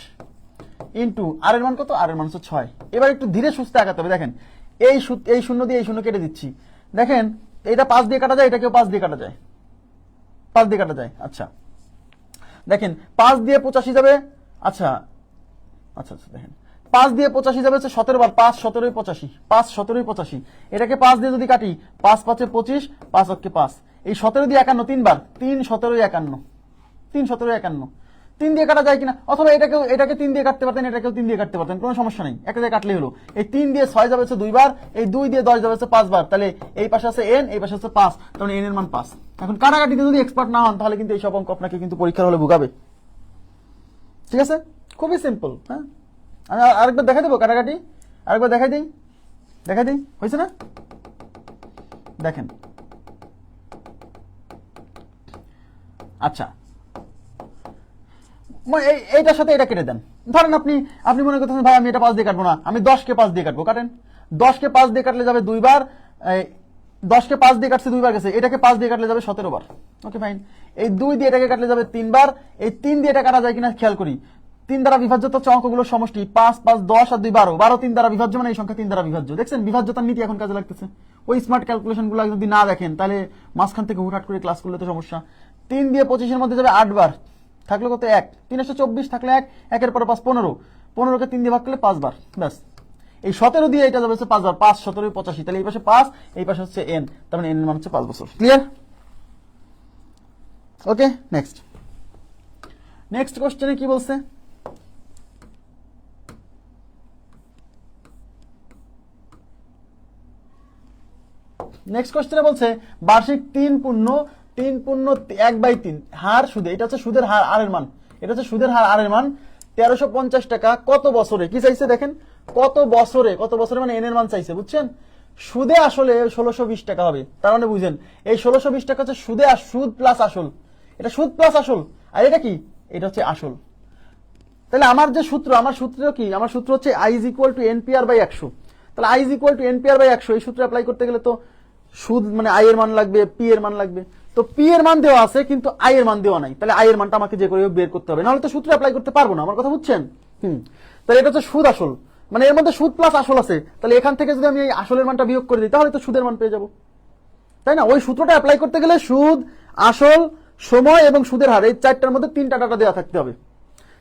ইন্টু আর এর মান কত? আর এর মান হচ্ছে 6। এবার একটু ধীরে সুস্থে আগাতে হবে। দেখেন এই শূন্য দিয়ে এই শূন্য কেটে দিচ্ছি, দেখেন এটা 5 দিয়ে কাটা যায়, এটাকেও 5 দিয়ে কাটা যায়, 5 দিয়ে কাটা যায়। আচ্ছা দেখেন 5 দিয়ে 85 যাবে, আচ্ছা আচ্ছা আচ্ছা দেখেন 5 দিয়ে 85 যাবে হচ্ছে 17 বার, 5 17 85, 5 17 85, এটাকে 5 দিয়ে যদি কাটি, 5 5 25, 5 অক্ষে 5, এই 17 দিয়ে 51 তিনবার, 3 17 51, 3 17 51, 3 দিয়ে কাটা যায় কিনা, অথবা এটাকে 3 দিয়ে কাটতে পারতেন, এটাকেও 3 দিয়ে কাটতে পারতেন, কোনো সমস্যা নেই, একটা দিয়ে কাটলেই হলো। এই 3 দিয়ে 6 যাবে হচ্ছে 2 বার, এই 2 দিয়ে 10 যাবে হচ্ছে 5 বার, তাহলে এই পাশে আছে n, এই পাশে আছে 5, তাহলে n এর মান 5। এখন কাটাকাটিতে যদি এক্সপার্ট না হন, তাহলে কিন্তু এই সব অঙ্ক আপনাকে কিন্তু পরীক্ষার হলে ভুগাবে। ঠিক আছে, খুবই সিম্পল। হ্যাঁ, আমি আরেকবার দেখাই দেবো কাটাকাটি, আরেকবার দেখাই দিই, হয়েছে না? দেখেন, আচ্ছা এইটার সাথে এটা কেটে দেন। ধরেন আপনি মনে করতেছেন ভাই আমি এটা 5 দিয়ে কাটবো না, আমি 10কে 5 দিয়ে কাটবো, কাটেন। 10কে 5 দিয়ে কাটলে যাবে 2 বার, 10কে 5 দিয়ে কাটছে 2 বার গেছে, এটাকে 5 দিয়ে কাটলে যাবে 17 বার। Okay fine. এই 2 দিয়ে এটাকে কাটলে যাবে 3 বার, এই 3 দিয়ে এটা কাটা যায় কিনা খেয়াল করি। 3 দ্বারা বিভাজ্য তো অঙ্কগুলোর সমষ্টি, 5 5 10 আর 2 12, 12 3 দ্বারা বিভাজ্য, মানে এই সংখ্যা 3 দ্বারা বিভাজ্য। দেখছেন বিভাজ্যতার নীতি এখন কাজে লাগতেছে। ওই স্মার্ট ক্যালকুলেশন গুলো যদি না দেখেন, তাহলে মাঝখান থেকে হুটহাট করে ক্লাস করলে তো সমস্যা। 3 দিয়ে 25 এর মধ্যে যাবে 8 বার, থাকলো কত? 1, 3 24 থাকলে 1, 1 এর পরে 5 15, 15কে 3 দিয়ে ভাগ করলে 5 বার, ব্যাস। এই 17 দিয়ে এটা যাবে হচ্ছে 5 বার, 5 17 85, তাহলে এই পাশে 5, এই পাশে হচ্ছে n, তার মানে n এর মান হচ্ছে 5 বছর। ক্লিয়ার? ওকে, নেক্সট কোশ্চেনে কি বলছে? নেক্সট কোশ্চেনে বলছে বার্ষিক 3.1/3 হার সুদে, এটা হচ্ছে সুদের হার আর এর মান, এটা হচ্ছে সুদের হার আর এর মান 1350 টাকা কত বছরে, কি চাইছে দেখেন, কত বছরে মানে এন এর মান চাইছে। বুঝছেন? সুদে আসলে 1620 টাকা হবে, তার মানে বুঝেন এই 1620 টাকা হচ্ছে সুদ প্লাস আসল, এটা সুদ প্লাস আসল, আর এটা কি, এটা হচ্ছে আসল। তাহলে আমার সূত্র কি, আমার সূত্র হচ্ছে I is equal to NPR by 100। তাহলে I is equal to NPR by 100, এই সূত্র অ্যাপ্লাই করতে গেলে তো সুদ মানে আই এর মান লাগবে, পি এর মান লাগবে, তো পি এর মান দেওয়া আছে কিন্তু আই এর মান দেওয়া নাই, তাহলে আই এর মানটা আমাকে যে করে বের করতে হবে, নাহলে তো সূত্র অ্যাপ্লাই করতে পারবো না। আমার কথা বুঝছেন? তাহলে এটা হচ্ছে সুদ আসল, মানে এর মধ্যে সুদ প্লাস আসল আছে, তাহলে এখান থেকে যদি আমি এই আসলের মানটা বিয়োগ করে দিই, তাহলে তো সুদের মান পেয়ে যাবো, তাই না? ওই সূত্রটা অ্যাপ্লাই করতে গেলে সুদ, আসল, সময় এবং সুদের হার, এই 4টার মধ্যে 3টা ডাটা দেওয়া থাকতে হবে।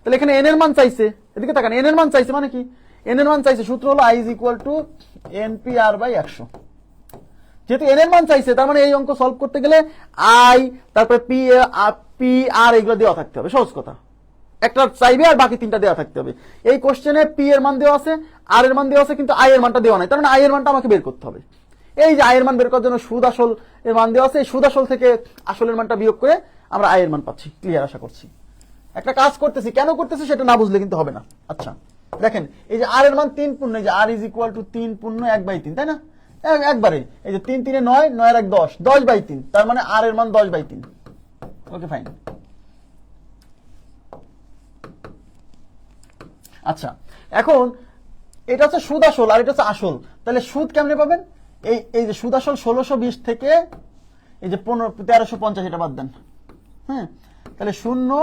তাহলে এখানে এন এর মান চাইছে, এদিকে তাকান, এন এর মান চাইছে মানে কি, এন এর মান চাইছে, সূত্র হলো I is equal to NPR by 100। যেহেতু এন এর মান চাইছে, তার মানে এই অঙ্ক সলভ করতে গেলে আই, তারপরে পি আর এগুলো দেওয়া থাকতে হবে। সহজ কথা, একটা চাইবে আর বাকি 3টা দেওয়া থাকতে হবে। এই কোশ্চেনে পি এর মান দেওয়া আছে, আর এর মান দেওয়া আছে, কিন্তু আই এর মানটা দেওয়া নাই, তার মানে আই এর মানটা আমাকে বের করতে হবে। এই যে আয়ের মান বের করার জন্য সুদ আসল এর মান দেওয়া আছে, এই সুদ আসল থেকে আসলের মানটা বিয়োগ করে আমরা আয়ের মান পাচ্ছি। ক্লিয়ার আশা করছি। একটা কাজ করতেছি, কেন করতেছি সেটা না বুঝলে কিন্তু হবে না। আচ্ছা দেখেন, এই যে আর এর মান 3 পূর্ণ, এই যে আর ইজ ইকুয়াল টু 3 পূর্ণ 1/3, তাই না? একবারে এই যে 3 3 9, 9 আর 1 10, 10/3, তার মানে আর এর মান 10/3। Okay fine. আচ্ছা এখন এটা হচ্ছে সুদ আসল আর এটা হচ্ছে আসল, তাহলে সুদ কেমনে পাবেন? এই যে সুদ আসল 1620 থেকে এই যে 1350 এটা বাদ দেন। হ্যাঁ, তাহলে 0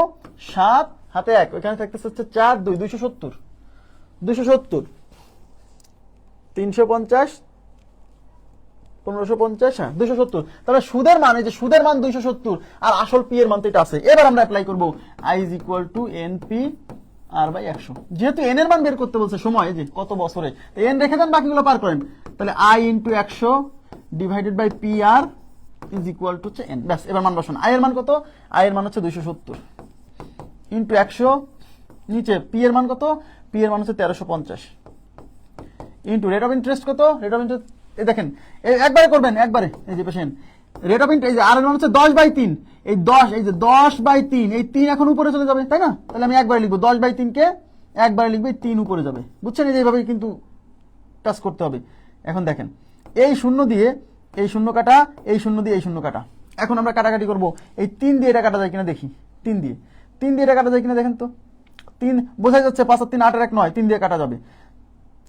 7 হাতে 1, ওইখানে থাকতেছে হচ্ছে 4 2 270 350 1550, হ্যাঁ 270। তাহলে সুদের মান, এই যে সুদের মান 270 আর আসল পি এর মান তো এটা আছে। এবার আমরা অ্যাপ্লাই করব I is equal to N P R by 100। যেহেতু এন এর মান বের করতে বলছে সময়, যে কত বছরে, এন রেখে দেন, বাকিগুলো পার করেন। তাহলে I into 100 divided by P R is equal to হচ্ছে এন। ব্যাস, এবার মান বসান। আই এর মান কত? আই এর মান হচ্ছে 270 ইন্টু 100, নিচে পি এর মান কত? পি এর মান হচ্ছে 1350 ইন্টু রেট অফ ইন্টারেস্ট কত? রেট অফ ইন্টারেস্ট এই দেখেন, একবারে করবেন, একবারে। এই যে পেশেন্ট রেট অফ ইন্টারেস্ট, এই যে আর এর মান হচ্ছে 10/3, এই 10, এই যে 10/3, এই 3 এখন উপরে চলে যাবে, তাই না? তাহলে আমি একবারে লিখবো 10/3 কে একবারে লিখবো, 3 উপরে যাবে। বুঝছেন? এই যে এইভাবে কিন্তু টাচ করতে হবে। এখন দেখেন, এই শূন্য দিয়ে এই শূন্য কাটা, এই শূন্য দিয়ে এই শূন্য কাটা। এখন আমরা কাটাকাটি করব, এই 3 দিয়ে এটা কাটা যায় কিনা দেখি। 3 দিয়ে এটা কাটা যায় কিনা দেখেন তো। 3 বোঝা যাচ্ছে, 5 আর 3 8 আর 1 9, 3 দিয়ে কাটা যাবে।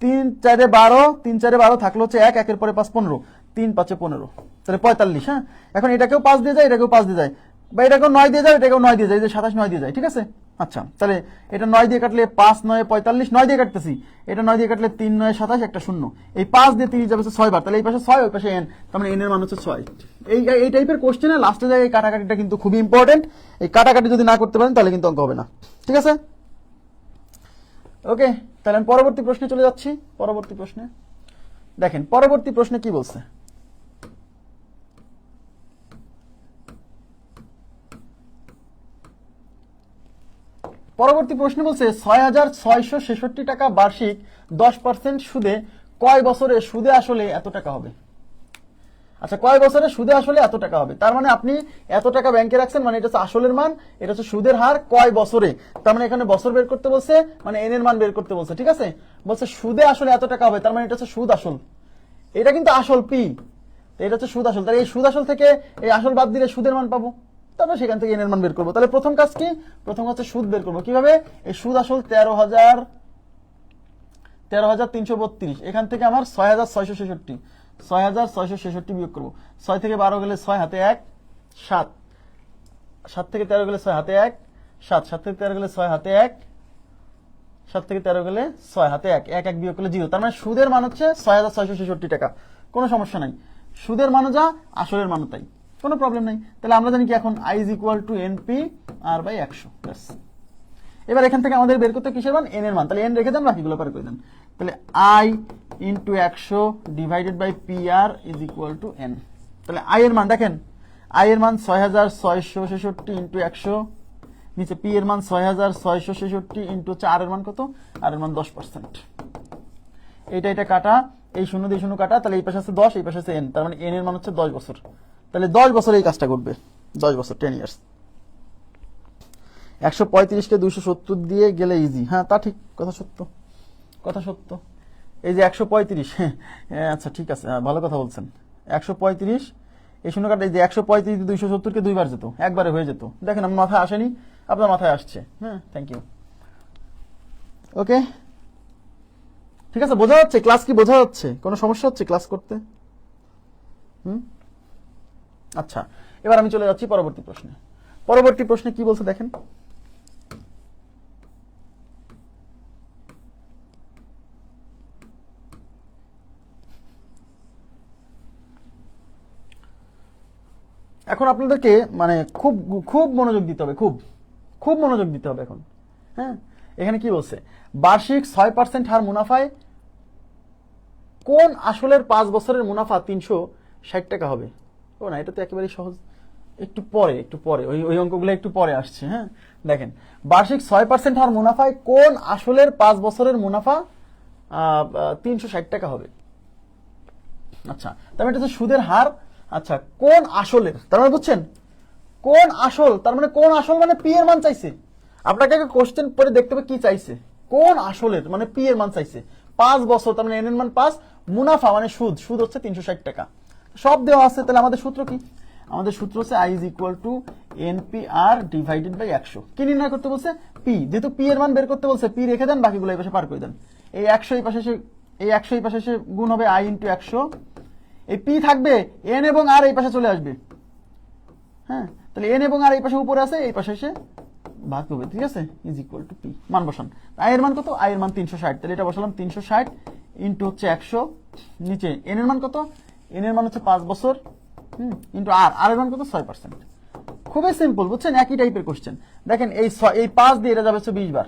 3 4 12, 3 4 12 থাকলো হচ্ছে 1, 1 এর পরে 5 15, 3 5 15, তাহলে 45। হ্যাঁ, এখন এটাকেও 5 দিয়ে যায়, এটাকেও 5 দিয়ে যায়, বা এটাকেও 9 দিয়ে যায়, এটাকেও 9 দিয়ে যায়, এই যে 27 9 দিয়ে যায়। ঠিক আছে? আচ্ছা, তাহলে এটা 9 দিয়ে কাটলে 5 9 45, 9 দিয়ে কাটতেছি, এটা 9 দিয়ে কাটলে 3 9 27, একটা শূন্য, এই 5 দিয়ে 30 যাবে 6 বার, তাহলে এই পাশে 6, ওই পাশে n, তার মানে n এর মান হচ্ছে 6। এই টাইপের কোশ্চেনে লাস্টে যায় এই কাটাকাটিটা কিন্তু খুবই ইম্পর্টেন্ট। এই কাটাকাটি যদি না করতে পারেন তাহলে কিন্তু অঙ্ক হবে না। ঠিক আছে? ওকে, তাহলে আমি পরবর্তী প্রশ্নে চলে যাচ্ছি। পরবর্তী প্রশ্নে দেখেন, পরবর্তী প্রশ্নে কি বলছে। পরবর্তী প্রশ্নে বলছে 6666 টাকা বার্ষিক 10% সুদে কয় বছরে সুদে আসলে এত টাকা হবে? আচ্ছা, কয় বছরে সুদে আসলে এত টাকা হবে? তার মানে আপনি এত টাকা ব্যাংকে রাখছেন, মানে এটা হচ্ছে আসলের মান, এটা হচ্ছে সুদের হার কয় বছরে। তার মানে এখানে বছর বের করতে বলছে, মানে এন এর মান বের করতে বলছে। ঠিক আছে? বলছে সুদে আসলে এত টাকা হবে, তার মানে এটা হচ্ছে সুদ আসল, এটা কিন্তু আসল পি, এটা হচ্ছে সুদ আসল। তাহলে এই সুদ আসল থেকে এই আসল বাদ দিলে সুদের মান পাবো, তারপরে সেখান থেকে এন এর মান বের করবো। তাহলে প্রথম কাজ কি? প্রথম হচ্ছে সুদ বের করবো। কিভাবে? এই সুদ আসল 13,332, এখান থেকে আমার 6,666, 6,666 বিয়োগ করবো। 6 থেকে 12 গেলে 6 হাতে 1, 7, 7 থেকে 13 গেলে 6 হাতে 1, 7, 7 থেকে 13 গেলে 6 হাতে 1, 7 থেকে 13 গেলে 6 হাতে 1, 1 1 বিয়োগ করলে 0। তার মানে সুদের মান হচ্ছে 6,666 টাকা। কোনো সমস্যা নাই, সুদের মানও যা আসলের মানও তাই, কোনো প্রবলেম নাই। তাহলে আমরা জানি কি এখন I is equal to NP R by 100। এবার এখান থেকে আমাদের বের করতে কিসের মান? এন এর মান। তাহলে এন রেখে দেন, বাকিগুলো পার করে দেন। তাহলে I into 100 divided by P R is equal to N. তাহলে আই এর মান দেখেন, আই এর মান 6,666 ইন্টু 100, নিচে পি এর মান 6,666 ইন্টু হচ্ছে আর এর মান কত? আর এর মান 10%। এটা কাটা, এই শূন্য দিয়ে শূন্য কাটা, তাহলে এই পাশে আছে 10, এই পাশে আছে এন, তার মানে এন এর মান হচ্ছে 10 বছর। তাহলে 10 বছর এই কাজটা করবে, 10 বছর, 10 ইয়ার্স। 135 কে 270 দিয়ে গেলে ইজি। হ্যাঁ, তা ঠিক, কথা সত্য, কথা সত্য। এই যে 135, আচ্ছা ঠিক আছে, ভালো কথা বলছেন। 135, এই শূন্য কাটা, এই যে 135 270 কে 2 বার যেত, একবারে হয়ে যেত। দেখেন আমার মাথায় আসেনি, আপনার মাথায় আসছে। হ্যাঁ, থ্যাংক ইউ। ওকে, ঠিক আছে, বোঝা যাচ্ছে? ক্লাস কি বোঝা যাচ্ছে? কোনো সমস্যা হচ্ছে ক্লাস করতে? আচ্ছা, এবার আমি চলে যাচ্ছি পরবর্তী প্রশ্নে। পরবর্তী প্রশ্নে কি বলছে দেখেন। এখন আপনাদেরকে মানে খুব খুব মনোযোগ দিতে হবে, খুব খুব মনোযোগ দিতে হবে এখন। হ্যাঁ, এখানে কি বলছে? বার্ষিক 6% হার মুনাফায় কোন আসলের 5 বছরের মুনাফা 360 টাকা হবে? ও না, এটা তো একেবারেই সহজ। একটু পরে ওই অঙ্কগুলো একটু পরে আসছে। হ্যাঁ, দেখেন, বার্ষিক 6% হার মুনাফায় কোন আসলের 5 বছরের মুনাফা 360 টাকা হবে? আচ্ছা, তার মানে এটা হচ্ছে সুদের হার। আচ্ছা, কোন আসলের, তার মানে বুঝছেন কোন আসল, তার মানে কোন আসল মানে পি এর মান চাইছে। আপনাকে কোশ্চেন পরে দেখতে হবে কি চাইছে, কোন আসলের মানে পি এর মান চাইছে। 5 বছর, তার মানে এন এর মান 5, মুনাফা মানে সুদ, সুদ হচ্ছে 360 টাকা। সব দেওয়া আছে, তাহলে আমাদের সূত্র কি? আমাদের সূত্র হচ্ছে I is equal to NPR divided by 100। কি নির্ণয় করতে বলছে? পি। যেহেতু পি এর মান বের করতে বলছে, পি রেখে দেন, বাকিগুলো এই পাশে পার করে দেন। এই 100 এই পাশে এসে, এই 100 এই পাশে এসে গুণ হবে আই ইন্টু 100। এই পি থাকবে, এন এবং আর এই পাশে চলে আসবে। হ্যাঁ, তাহলে এন এবং আর এই পাশে উপরে আছে, এই পাশে এসে ভাগ হবে, ঠিক আছে? Is equal to P. মান বসান। আই এর মান কত? আই এর মান 360, তাহলে এটা বসালাম 360 ইন্টু হচ্ছে 100। নিচে এন এর মান কত? এন এর মান হচ্ছে 5 বছর, ইন্টু আর, আর এর মান কত? 6%। খুবই সিম্পল, বুঝছেন? একই টাইপের কোশ্চেন। দেখেন এই 5 দিয়ে এটা যাবে 20 বার,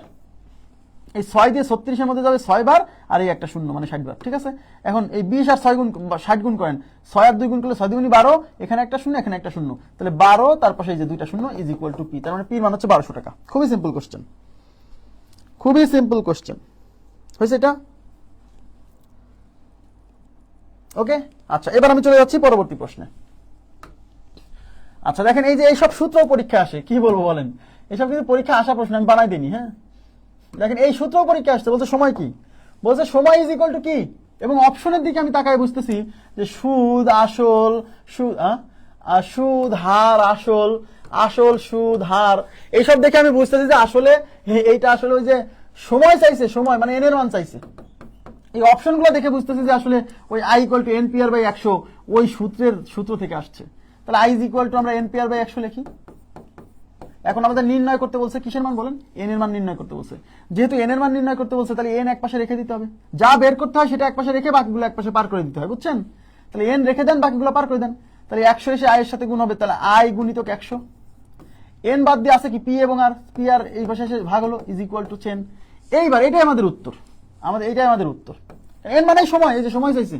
এই 6 দিয়ে 36 এর মধ্যে যাবে 6 বার, আর এই একটা শূন্য মানে 60 বার, ঠিক আছে? এখন এই 20 আর 6 গুণ 60 গুণ করেন, 6 আর 2 গুণ করলে 6 দুগুণে 12, এখানে একটা শূন্য, এখানে একটা শূন্য, তাহলে 12, তার পাশে এই যে দুইটা শূন্য, ইজ ইকুয়াল টু পি। তার মানে পি মান হচ্ছে 1200 টাকা। খুবই সিম্পল কোশ্চেন, খুবই সিম্পল কোশ্চেন হয়েছে এটা। ওকে, আচ্ছা, এবার আমি চলে যাচ্ছি পরবর্তী প্রশ্নে। আচ্ছা দেখেন, এই যে এইসব সূত্র পরীক্ষা আসে, কি বলবো বলেন, এইসব কিন্তু পরীক্ষা আসা প্রশ্ন, আমি বানাই দিইনি। হ্যাঁ, দেখেন এই সূত্র পরীক্ষা আসছে, বলছে সময় কি, বলছে সময় ইজ ইকুয়াল টু কি, এবং অপশনের দিকে আমি তাকায় বুঝতেছি যে সুদ আসল, সুদ হার আসল, আসল সুদ হার, এইসব দেখে আমি বুঝতেছি যে আসলে এইটা আসলে ওই যে সময় চাইছে, সময় মানে এন এর মান চাইছে। এই অপশনগুলো দেখে বুঝতেছি যে আসলে ওই I equal to NPR by 100 ওই সূত্র থেকে আসছে। তাহলে আই ইজ ইকুয়াল টু আমরা এনপিআর বাই 100 লিখি। এখন আমাদের নির্ণয় করতে বলছে কিসের মান বলেন? এন এর মান নির্ণয় করতে বলছে। যেহেতু এন এর মান নির্ণয় করতে বলছে, তাহলে এন এক পাশে রেখে দিতে হবে, যা বের করতে হয় সেটা এক পাশে রেখে বাকিগুলো এক পাশে পার করে দিতে হয়, বুঝছেন? তাহলে এন রেখে দেন, বাকিগুলো পার করে দেন। তাহলে 100 এসে আই এর সাথে গুণ হবে, তাহলে আই গুণিতক 100। এন বাদ দিয়ে আছে কি পি এবং আর, পি আর এই পাশে এসে ভাগ হলো, ইজ ইকুয়াল টু 10। এইবার এটাই আমাদের উত্তর, এইটাই আমাদের উত্তর। এন মানে সময়, এই যে সময় চাইছে।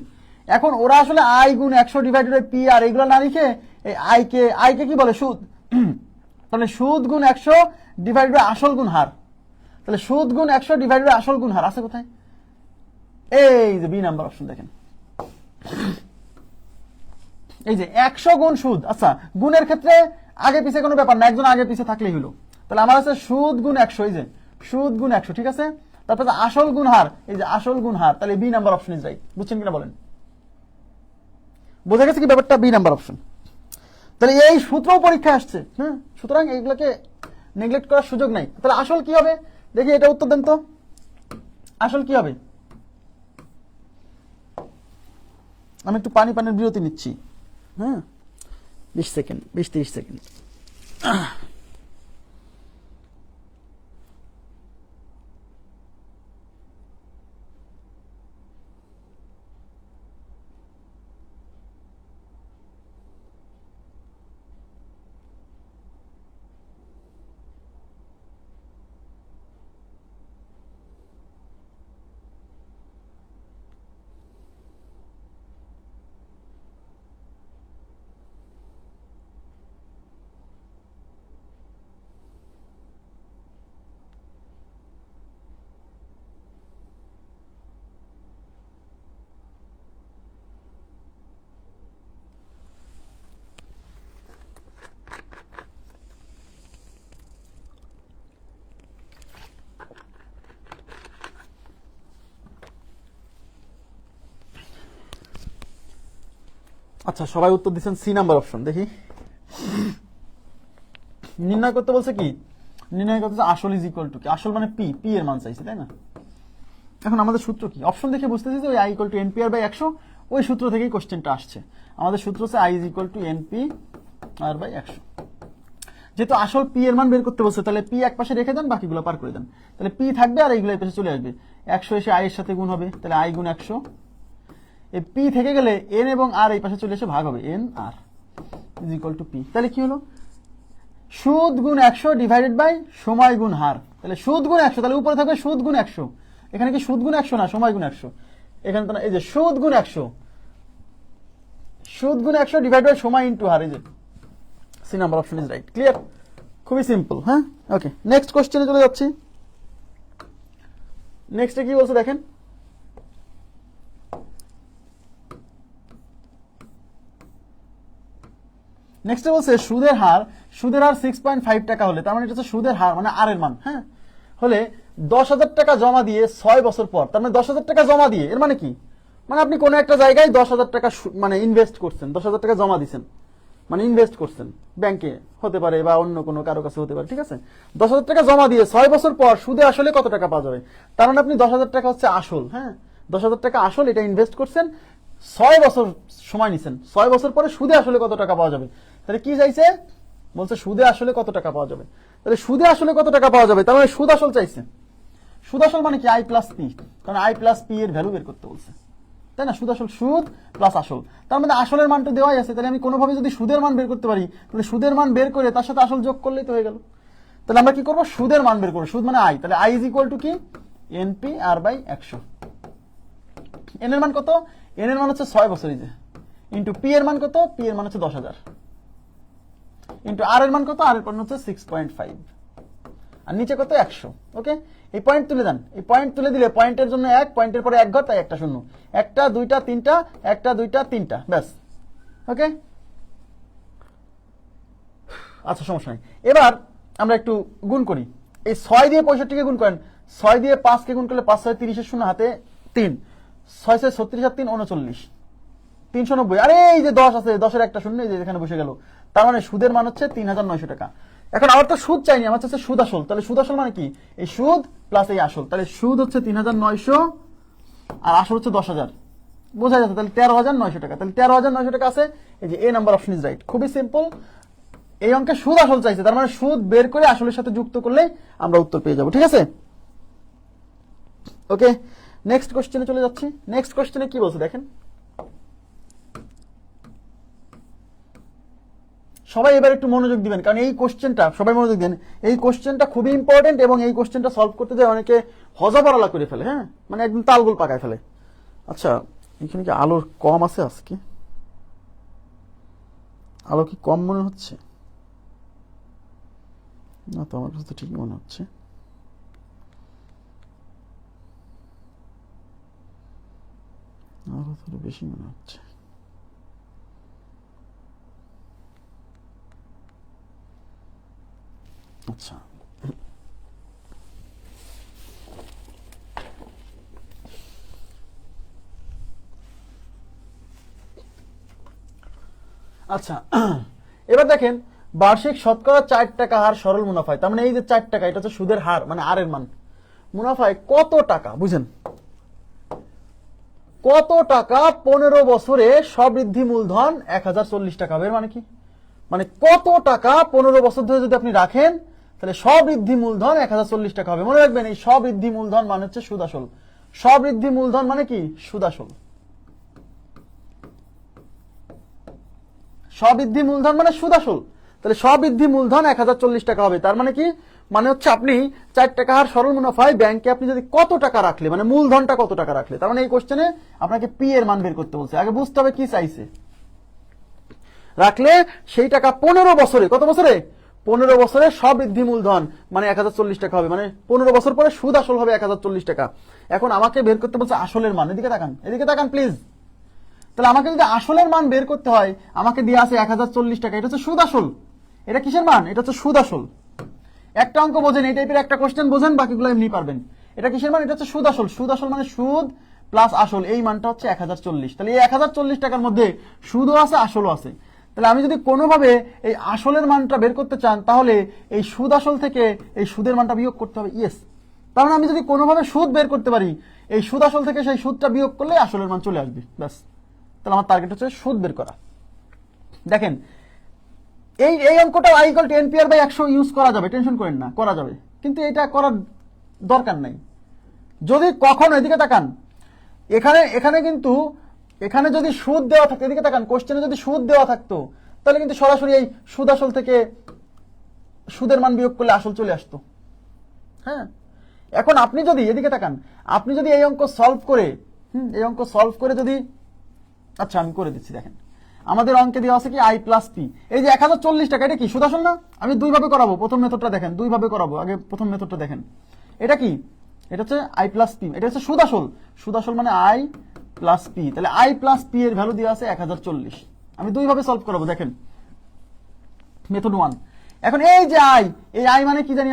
এখন ওরা আসলে আই গুণ 100 ডিভাইডেড বাই পি আর এইগুলো না লিখে এই আইকে কি বলে? সুদ। তাহলে সুদ গুণ 100 ডিভাইডেড বাই আসল গুণ হার। তাহলে সুদ গুণ 100 ডিভাইডেড বাই আসল গুণ হার আছে কোথায়? এই যে বি নাম্বার অপশন, দেখেন এই যে 100 গুণ সুদ। আচ্ছা, গুণের ক্ষেত্রে আগে পিছে কোনো ব্যাপার না, একজন আগে পিছে থাকলেই হলো। তাহলে আমার আছে সুদ গুণ 100, এই যে সুদ গুণ 100, ঠিক আছে? তারপর আসল গুণ হার, এই যে আসল গুণ হার, তাহলে B number option is right. বুঝছেন কিনা বলেন? বোঝা গেছে কি ব্যাপারটা? B number option. তাহলে এই সূত্রও পরীক্ষা আসছে, হ্যাঁ, সুতরাং এইগুলোকে নেগলেক্ট করার সুযোগ নাই। তাহলে আসল কি হবে দেখি, এটা উত্তর দেন তো, আসল কি হবে? আমি একটু পানির বিরতি নিচ্ছি, হ্যাঁ, 20 সেকেন্ড, 20-30 সেকেন্ড। আচ্ছা, সবাই উত্তর দিচ্ছেন সি নাম্বার অপশন। দেখি নির্ণয় করতে বলছে কি, নির্ণয় করতে আসল ইজ ইকুয়াল টু কি, আসল মানে পি, পি এর মান চাইছে, তাই না? এখন আমাদের সূত্র কি? অপশন দেখে বুঝতেছি যে ওই I equal to NPR by 100, ওই সূত্র থেকেই কোশ্চেনটা আসছে। আমাদের সূত্র হচ্ছে I is equal to NP R by 100। যেহেতু আসল পি এর মান বের করতে বলছে, তাহলে পি এক পাশে রেখে দেন, বাকিগুলো পার করে দেন। তাহলে পি থাকবে আর এইগুলো এই পাশে চলে আসবে, 100 এসে আই এর সাথে গুণ হবে, তাহলে আই গুণ 100। এই পি থেকে গেলে এন এবং আর এই পাশে চলে এসে ভাগ হবে, N R is equal to P. তাহলে কি হলো? সুদ গুণ 100 ডিভাইডেড বাই সময় গুণ হার। তাহলে সুদ গুণ 100, তাহলে উপরে থাকবে সুদ গুণ 100। এখানে কি সুদ গুণ 100 না সময় গুণ 100? এখানে তো না, এই যে সুদ গুণ 100, সুদ গুণ 100 ডিভাইড বাই সময় ইন্টু হার, এই যে C number option is right. Clear? খুবই সিম্পল। হ্যাঁ, ওকে, নেক্সট কোশ্চেনে চলে যাচ্ছি। নেক্সটে কি বলছে দেখেন, নেক্সট বলছে সুদের হার 6.5 টাকা হলে, তার মানে এটা হচ্ছে সুদের হার মানে আর এর মান, হ্যাঁ, হলে 10,000 টাকা জমা দিয়ে 6 বছর পর, তার মানে 10,000 টাকা জমা দিয়ে, এর মানে কি, মানে আপনি কোনো একটা জায়গায় 10,000 টাকা মানে ইনভেস্ট করছেন, 10,000 টাকা জমা দিচ্ছেন, মানে ইনভেস্ট করছেন ব্যাংকে হতে পারে বা অন্য কোনো কারো কাছে হতে পারে, ঠিক আছে, 10,000 টাকা জমা দিয়ে 6 বছর পর সুদে আসলে কত টাকা পাওয়া যাবে, তার মানে আপনি 10,000 টাকা হচ্ছে আসল, হ্যাঁ, 10,000 টাকা আসল, এটা ইনভেস্ট করছেন, 6 বছর সময় নিছেন, 6 বছর পরে সুদে আসলে কত টাকা পাওয়া যাবে, তাহলে কি চাইছে, বলছে সুদে আসলে কত টাকা পাওয়া যাবে, তাহলে সুদে আসলে কত টাকা পাওয়া যাবে, তার মানে সুদ আসল চাইছে, সুদ আসল মানে কি I+P, কারণ I+P এর ভ্যালু বের করতে বলছে, তাই না, সুদ আসল, সুদ প্লাস আসল, তার মধ্যে আসলের মানটা দেওয়াই আছে, তাহলে আমি কোনোভাবে যদি সুদের মান বের করতে পারি, তাহলে সুদের মান বের করে তার সাথে আসল যোগ করলেই তো হয়ে গেল, তাহলে আমরা কি করবো, সুদের মান বের করবো, সুদ মানে আই, তাহলে I = কি NPR/100, এন এর মান কত, এন এর মান হচ্ছে 6 বছর, এই যে ইন্টু পি এর মান কত, পি এর মান হচ্ছে 10,000, ইন্টু আর এর মান কত, আর এর মান হচ্ছে 6.5, আর নিচে কত 100, ওকে, এই পয়েন্ট তুলে দেন, এই পয়েন্ট তুলে দিলে পয়েন্টের জন্য 1, পয়েন্টের পরে 1 ঘর, তাই একটা শূন্য, 1টা 2টা 3টা, 1টা 2টা 3টা, ব্যাস, ওকে, আচ্ছা সমস্যা নেই। এবার আমরা একটু গুণ করি, এই 6 দিয়ে 65 কে গুণ করেন, 6 দিয়ে 5 কে গুণ করলে 5 6 30 এর শূন্য হাতে 3, 6 6 36 আর 3 39, 390, আরে এই যে 10 আছে, 10 এর একটা শূন্য এই যে এখানে বসে গেল, তার মানে সুদের মান হচ্ছে 3,900 টাকা। এখন আমার তো সুদ চাইনি, আমার হচ্ছে সুদ আসল, তাহলে সুদ আসল মানে কি, এই সুদ প্লাস এই আসল, তাহলে সুদ হচ্ছে 3,900 আর আসল হচ্ছে 10,000, বোঝা যাচ্ছে, তাহলে 13,900 টাকা, তাহলে 13,900 টাকা আছে, এই যে এ নাম্বার অপশন ইজ রাইট, খুবই সিম্পল, এই অঙ্কে সুদ আসল চাইছে, তার মানে সুদ বের করে আসলের সাথে যুক্ত করলেই আমরা উত্তর পেয়ে যাব, ঠিক আছে, ওকে, নেক্সট কোশ্চেনে চলে যাচ্ছি। নেক্সট কোশ্চেনে কি বলছে দেখেন, সবাই এবার একটু মনোযোগ দিবেন, কারণ এই কোশ্চেনটা, সবাই মনোযোগ দেন, এই কোশ্চেনটা খুবই ইম্পর্টেন্ট, এবং এই কোশ্চেনটা সলভ করতে যায় অনেকে হজাবরালা করে ফেলে, হ্যাঁ, মানে একদম তালগোল পাকায় ফেলে। আচ্ছা, এখানে কি আলোর কম আছে আজকে, আলো কি কম মনে হচ্ছে, না তো আমার কাছে তো ঠিকই মনে হচ্ছে, আরো থোড়া বেশি মনে হচ্ছে, আচ্ছা আচ্ছা, এবার দেখেন বার্ষিক শতকরা 4 টাকা হার সরল মুনাফায়, তার মানে এই যে 4 টাকা, এটা হচ্ছে সুদের হার মানে আর এর মান, মুনাফায় কত টাকা, বুঝেন, কত টাকা 15 বছরে সবৃদ্ধি মূলধন 1,040 টাকা হবে, এর মানে কি, মানে কত টাকা 15 বছর ধরে যদি আপনি রাখেন, তাহলে সবৃদ্ধি মূলধন 1,040 টাকা হবে। মনে রাখবেন এই সবৃদ্ধি মূলধন মানে হচ্ছে সুদ আসল, সবৃদ্ধি মূলধন মানে কি, সুদ আসল, সবৃদ্ধি মূলধন মানে সুদ আসল, তাহলে সবৃদ্ধি মূলধন 1,040 টাকা হবে, তার মানে কি, মানে হচ্ছে আপনি 4 টাকা হার সরল মুনাফায় ব্যাংকে আপনি যদি কত টাকা রাখলে, মানে মূলধনটা কত টাকা রাখলে, তার মানে এই কোশ্চেনে আপনাকে পি এর মান বের করতে বলছে, আগে বুঝতে হবে কি চাইছে, রাখলে সেই টাকা 15 বছরে, কত বছরে, 15 বছরে সবৃদ্ধি মূলধন মানে 1,040 টাকা হবে, মানে 15 বছর পরে সুদ আসল হবে 1,040 টাকা। এখন আমাকে বের করতে বলছে আসলের মান, এদিকে তাকান, এদিকে তাকান প্লিজ, তাহলে আমাকে যদি আসলের মান বের করতে হয়, আমাকে দিয়ে আছে 1,040 টাকা, এটা হচ্ছে সুদ আসল, এটা কিসের মান, এটা হচ্ছে সুদ আসল, একটা অঙ্ক বোঝেন, এই টাইপের একটা কোশ্চেন বোঝেন, বাকিগুলো এমনি পারবেন, এটা কিসের মান, এটা হচ্ছে সুদ আসল, সুদ আসল মানে সুদ প্লাস আসল, এই মানটা হচ্ছে 1,040, তাহলে এই 1,040 টাকার মধ্যে সুদও আছে আসলও আছে, তাহলে আমি যদি কোনোভাবে এই আসলের মানটা বের করতে চান, তাহলে এই সুদ আসল থেকে এই সুদের মানটা বিয়োগ করতে হবে, ইয়েস, তার মানে আমি যদি কোনোভাবে সুদ বের করতে পারি, এই সুদ আসল থেকে সেই সুদটা বিয়োগ করলে আসলের মান চলে আসবে, ব্যাস, তাহলে আমার টার্গেট হচ্ছে সুদ বের করা। দেখেন এই অঙ্কটা I = NPR/100 ইউজ করা যাবে, টেনশন করেন না, করা যাবে, কিন্তু এটা করার দরকার নাই, যদি কখনো, এদিকে তাকান, এখানে কিন্তু এখানে যদি সুদ দেওয়া থাকতো, এদিকে তাকান, কোশ্চেনে যদি সুদ দেওয়া থাকতো, তাহলে কিন্তু সরাসরি এই সুদ আসল থেকে সুদের মান বিয়োগ করলে আসল চলে আসতো, হ্যাঁ, এখন আপনি যদি, এদিকে তাকান, আপনি যদি এই অঙ্ক সলভ করে, এই অঙ্ক সলভ করে যদি, আচ্ছা আমি করে দিচ্ছি, দেখেন আমাদের অঙ্কে দেওয়া আছে কি I+P, এই যে 1,040 টাকা, এটা কি সুদ আসল না, আমি দুই ভাবে করাবো, প্রথম মেথডটা দেখেন, দুই ভাবে করাবো, আগে প্রথম মেথডটা দেখেন, এটা কি, এটা হচ্ছে I+P, এটা হচ্ছে সুদ আসল, সুদ আসল মানে I+P, তাহলে I+P এর ভ্যালু দেওয়া আছে 1,040, আমি দুই ভাবে সলভ করাবো, দেখেন মেথড 1। এখন এই যে এই আই মানে কি জানি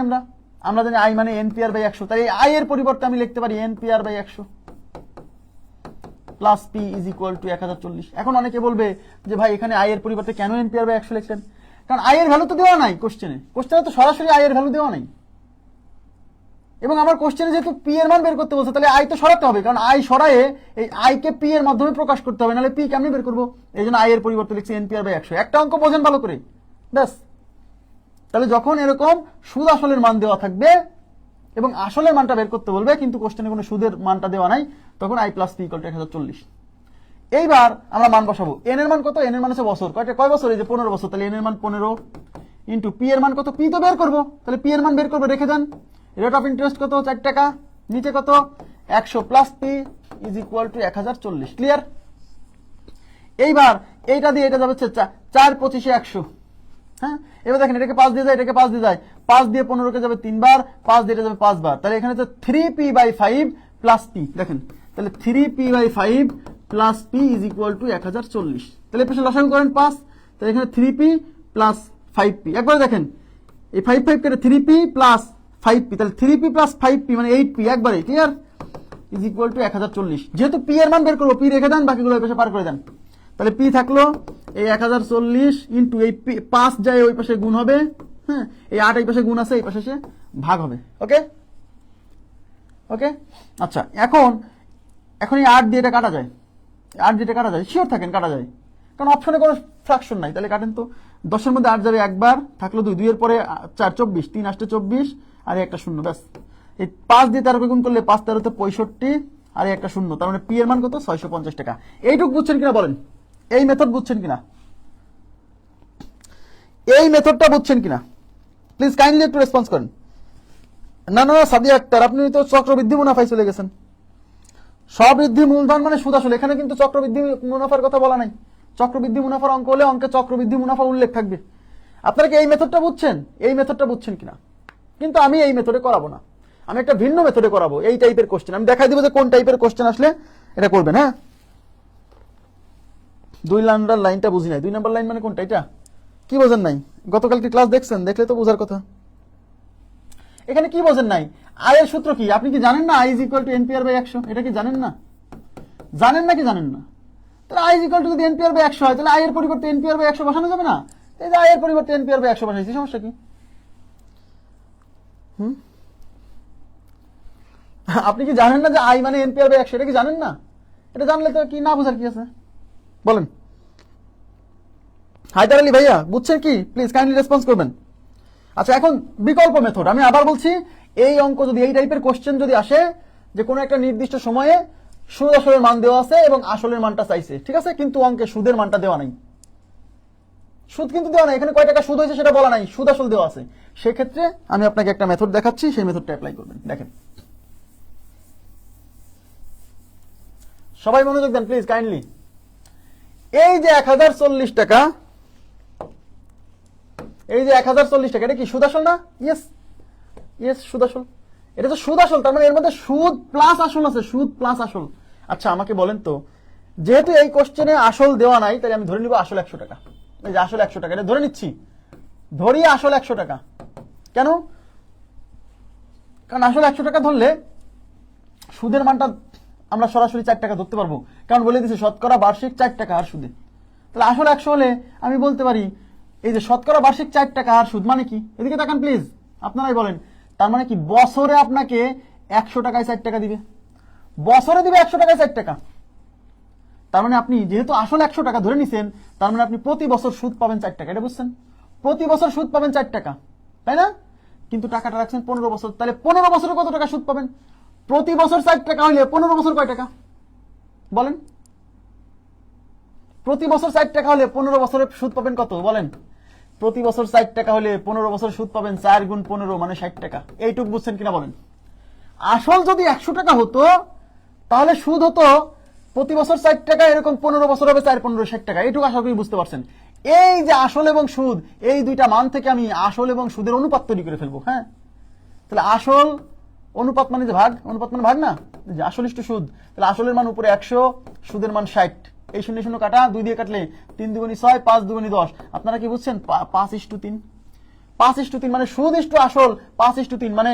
আমরা জানি আই মানে এনপিআর বাই 100। তাই এই আই এর পরিবর্তে আমি লিখতে পারি NPR by 100 plus P is equal to 1040। এখন অনেকে বলবে যে ভাই এখানে আই এর পরিবর্তে কেন এনপিআর বাই 100 লিখছেন? কারণ আই এর ভ্যালু তো দেওয়া নাই কোশ্চেনে তো সরাসরি আই এর ভ্যালু দেওয়া নাই, এবং আমার কোশ্চেনে যেহেতু পি এর মান বের করতে বলছে তাহলে আই তো সরাতে হবে, কারণ আই সরায়ে এই আই কে পি এর মাধ্যমে প্রকাশ করতে হবে, নাহলে পি কেমনে বের করবো? এই জন্য আই এর পরিবর্তে লিখছি এনপিআর বাই 100। একটা অঙ্ক বোঝেন ভালো করে, ব্যাস। তাহলে যখন এরকম সুদ আসলের মান দেওয়া থাকবে এবং আসলের মানটা বের করতে বলবে কিন্তু কোশ্চেনে কোনো সুদের মানটা দেওয়া নাই, তখন I plus P equal to 1040। এইবার আমরা মান বসাবো। এন এর মান কত? এন এর মান হচ্ছে বছর। কয় বছর? এই যে 15 বছর। তাহলে এন এর মান 15 ইন্টু পি এর মান কত? পি তো বের করবো, তাহলে পি এর মান বের করবো, রেখে দেন। রেট অফ ইন্টারেস্ট কত? 4 টাকা। নিচে কত? 100 plus P is equal to 1040। Clear? এইবার এইটা দিয়ে এটা যাবে 4 25 100। হ্যাঁ, এবার দেখেন এটাকে 5 দিয়ে যায়, এটাকে 5 দিয়ে যায়, 5 দিয়ে 15 কে যাবে 3 বার, 5 দিয়ে এটা যাবে 5 বার। তাহলে এখানে হচ্ছে 3p/5 প্লাস পি। দেখেন তাহলে 3p/5 plus P is equal to 1040। তাহলে পেছনে লসাগু করেন 5, তাহলে এখানে 3p প্লাস 5p। একবারে দেখেন এই 5 5 কেটে 3p প্লাস 5p, তাহলে 3p প্লাস 5p মানে 8p। একবারে ক্লিয়ার? Is equal to 1040। যেহেতু পি এর মান বের করবো, পি রেখে দেন, বাকিগুলো ওই পাশে পার করে দেন। তাহলে পি থাকলো এই 1040 ইন্টু এই 5 যায় ওই পাশে গুণ হবে, হ্যাঁ, এই 8 এই পাশে গুণ আছে, এই পাশে এসে ভাগ হবে। ওকে ওকে, আচ্ছা। এখন এই 8 দিয়ে এটা কাটা যায়, 8 দিয়ে এটা কাটা যায়, শিওর থাকেন কাটা যায়, কারণ অপশনে কোনো ফ্র্যাকশন নাই। তাহলে কাটেন তো। 10 এর মধ্যে 8 যাবে একবার, থাকলো 2, 2 এর পরে 4 24, 3 8 24 আর একটা শূন্য, ব্যাস। এই 5 দিয়ে 13 গুণ করলে 5 13 তে 65 আর একটা শূন্য, তার মানে পি এর মান কত? 650 টাকা। এইটুকু বুঝছেন কিনা বলেন? এই মেথড বুঝছেন কিনা? এই মেথডটা বুঝছেন কিনা? প্লিজ কাইন্ডলি একটু রেসপন্স করেন। না সাদিয়া আক্তার, আপনি তো চক্রবৃদ্ধি মুনাফায় চলে গেছেন। স্ববৃদ্ধি মূলধন মানে সুদ আসল, এখানে কিন্তু চক্রবৃদ্ধি মুনাফার কথা বলা নাই। চক্রবৃদ্ধি মুনাফার অঙ্ক হলে অঙ্কে চক্রবৃদ্ধি মুনাফা উল্লেখ থাকবে। আপনারা কি এই মেথডটা বুঝছেন? এই মেথডটা বুঝছেন কিনা? কিন্তু আমি এই মেথডে করাবো না, আমি একটা ভিন্ন মেথডে করাবো। এই টাইপের কোশ্চেন আমি দেখাই দিব যে কোন টাইপের কোশ্চেন আসলে এটা করবেন। হ্যাঁ, 2 নাম্বার লাইনটা বুঝি নাই। 2 নাম্বার লাইন মানে কোনটা? এটা কি বোঝেন নাই? গতকালকে ক্লাস দেখছেন, দেখলে তো বোঝার কথা। এখানে কি বোঝেন নাই? আয়ের সূত্র কি আপনি কি জানেন না? I is equal to NPR by 100। এটা কি জানেন না? জানেন নাকি জানেন না? তাহলে আই ইজ ইকুয়াল টু যদি এনপিআর বাই 100 হয়, তাহলে আই এর পরিবর্তে এনপিআর বাই 100 বসানো যাবে না? এই যে আই এর পরিবর্তে এনপিআর বাই 100 বসাইছি, সমস্যা কি? আপনি কি জানেন না যে আই মানে এনপিআর বাই 100? এটা কি জানেন না? এটা জানলে তো কি না বোঝার কি আছে বলেন? হায়দার আলী ভাইয়া বুঝছেন কি? প্লিজ কাইন্ডলি রেসপন্স করবেন। আচ্ছা, এখন বিকল্প মেথড আমি আবার বলছি। এই অঙ্ক যদি এই টাইপের কোশ্চেন যদি আসে যে কোনো একটা নির্দিষ্ট সময়ে সুদ আসলের মান দেওয়া আছে এবং আসলের মানটা চাইছে, ঠিক আছে, কিন্তু অঙ্কে সুদের মানটা দেওয়া নাই, সুদ কিন্তু দেওয়া নাই, এখানে কয় টাকা সুদ হয়েছে সেটা বলা নাই, সুদ আসল দেওয়া আছে, সেক্ষেত্রে আমি আপনাকে একটা মেথড দেখাচ্ছি, সেই মেথডটা অ্যাপ্লাই করবেন। দেখেন, সবাই মনোযোগ দেন প্লিজ কাইন্ডলি। এই যে 1040 টাকা, এই যে 1040 টাকা, এটা কি সুদ আসল না? ইয়েস ইয়েস, সুদ আসল। এটা তো সুদ আসল, তার মানে এর মধ্যে সুদ প্লাস আসল আছে, সুদ প্লাস আসল। আচ্ছা আমাকে বলেন তো, যেহেতু এই কোশ্চেনে আসল দেওয়া নাই, তাই আমি ধরে নিব আসল 100 টাকা। এই যে আসল 100 টাকা, এটা ধরে নিচ্ছি, ধরি আসল 100 টাকা। কেন? কারণ আসল 100 টাকা ধরলে সুদের মানটা আমরা সরাসরি 4 টাকা ধরতে পারবো, কারণ বলে দিচ্ছি শতকরা বার্ষিক 4 টাকা হার সুদে। তাহলে আসল 100 হলে আমি বলতে পারি এই যে শতকরা বার্ষিক 4 টাকা হার সুদ মানে কি? এদিকে তাকান প্লিজ, আপনারাই বলেন। তার মানে কি বছরে আপনাকে 100 টাকায় 4 টাকা দিবে, বছরে দিবে 100 টাকায় 4 টাকা। তার মানে আপনি যেহেতু আসল 100 টাকা ধরে নিছেন, তার মানে আপনি প্রতি বছর সুদ পাবেন 4 টাকা, এটা বুঝছেন? প্রতি বছর সুদ পাবেন 4 টাকা, তাই না? কিন্তু টাকাটা রাখছেন 15 বছর, তাহলে 15 বছরে কত টাকা সুদ পাবেন? প্রতি বছর 4 টাকা হইলে 15 বছর কয় টাকা বলেন? প্রতি বছর 4 টাকা হলে 15 বছরে সুদ পাবেন কত বলেন? প্রতি বছর 4 টাকা হলে 15 বছর সুদ পাবেন 4 গুণ 15 মানে 60 টাকা। এইটুক বুঝছেন কিনা বলেন? আসল যদি 100 টাকা হতো, তাহলে সুদ হতো প্রতি বছর 4 টাকা, এরকম 15 বছর হবে 4 15 60 টাকা। এইটুকু আশা করি বুঝতে পারছেন। এই যে আসল এবং সুদ, এই দুইটা মান থেকে আমি আসল এবং সুদের অনুপাত তৈরি করে ফেলবো। হ্যাঁ, তাহলে আসল অনুপাত মানে যে ভাগ, অনুপাত মানে ভাগ না, যে আসল ইস্টু সুদ। তাহলে আসলের মান উপরে 100, সুদের মান 60, এই শূন্য শূন্য কাটা, 2 দিয়ে কাটলে 3 দুগুণী 6, 5 দুগুণী 10। আপনারা কি বুঝছেন? 5:3, 5:3 মানে সুদ ইস্টু আসল 5:3, মানে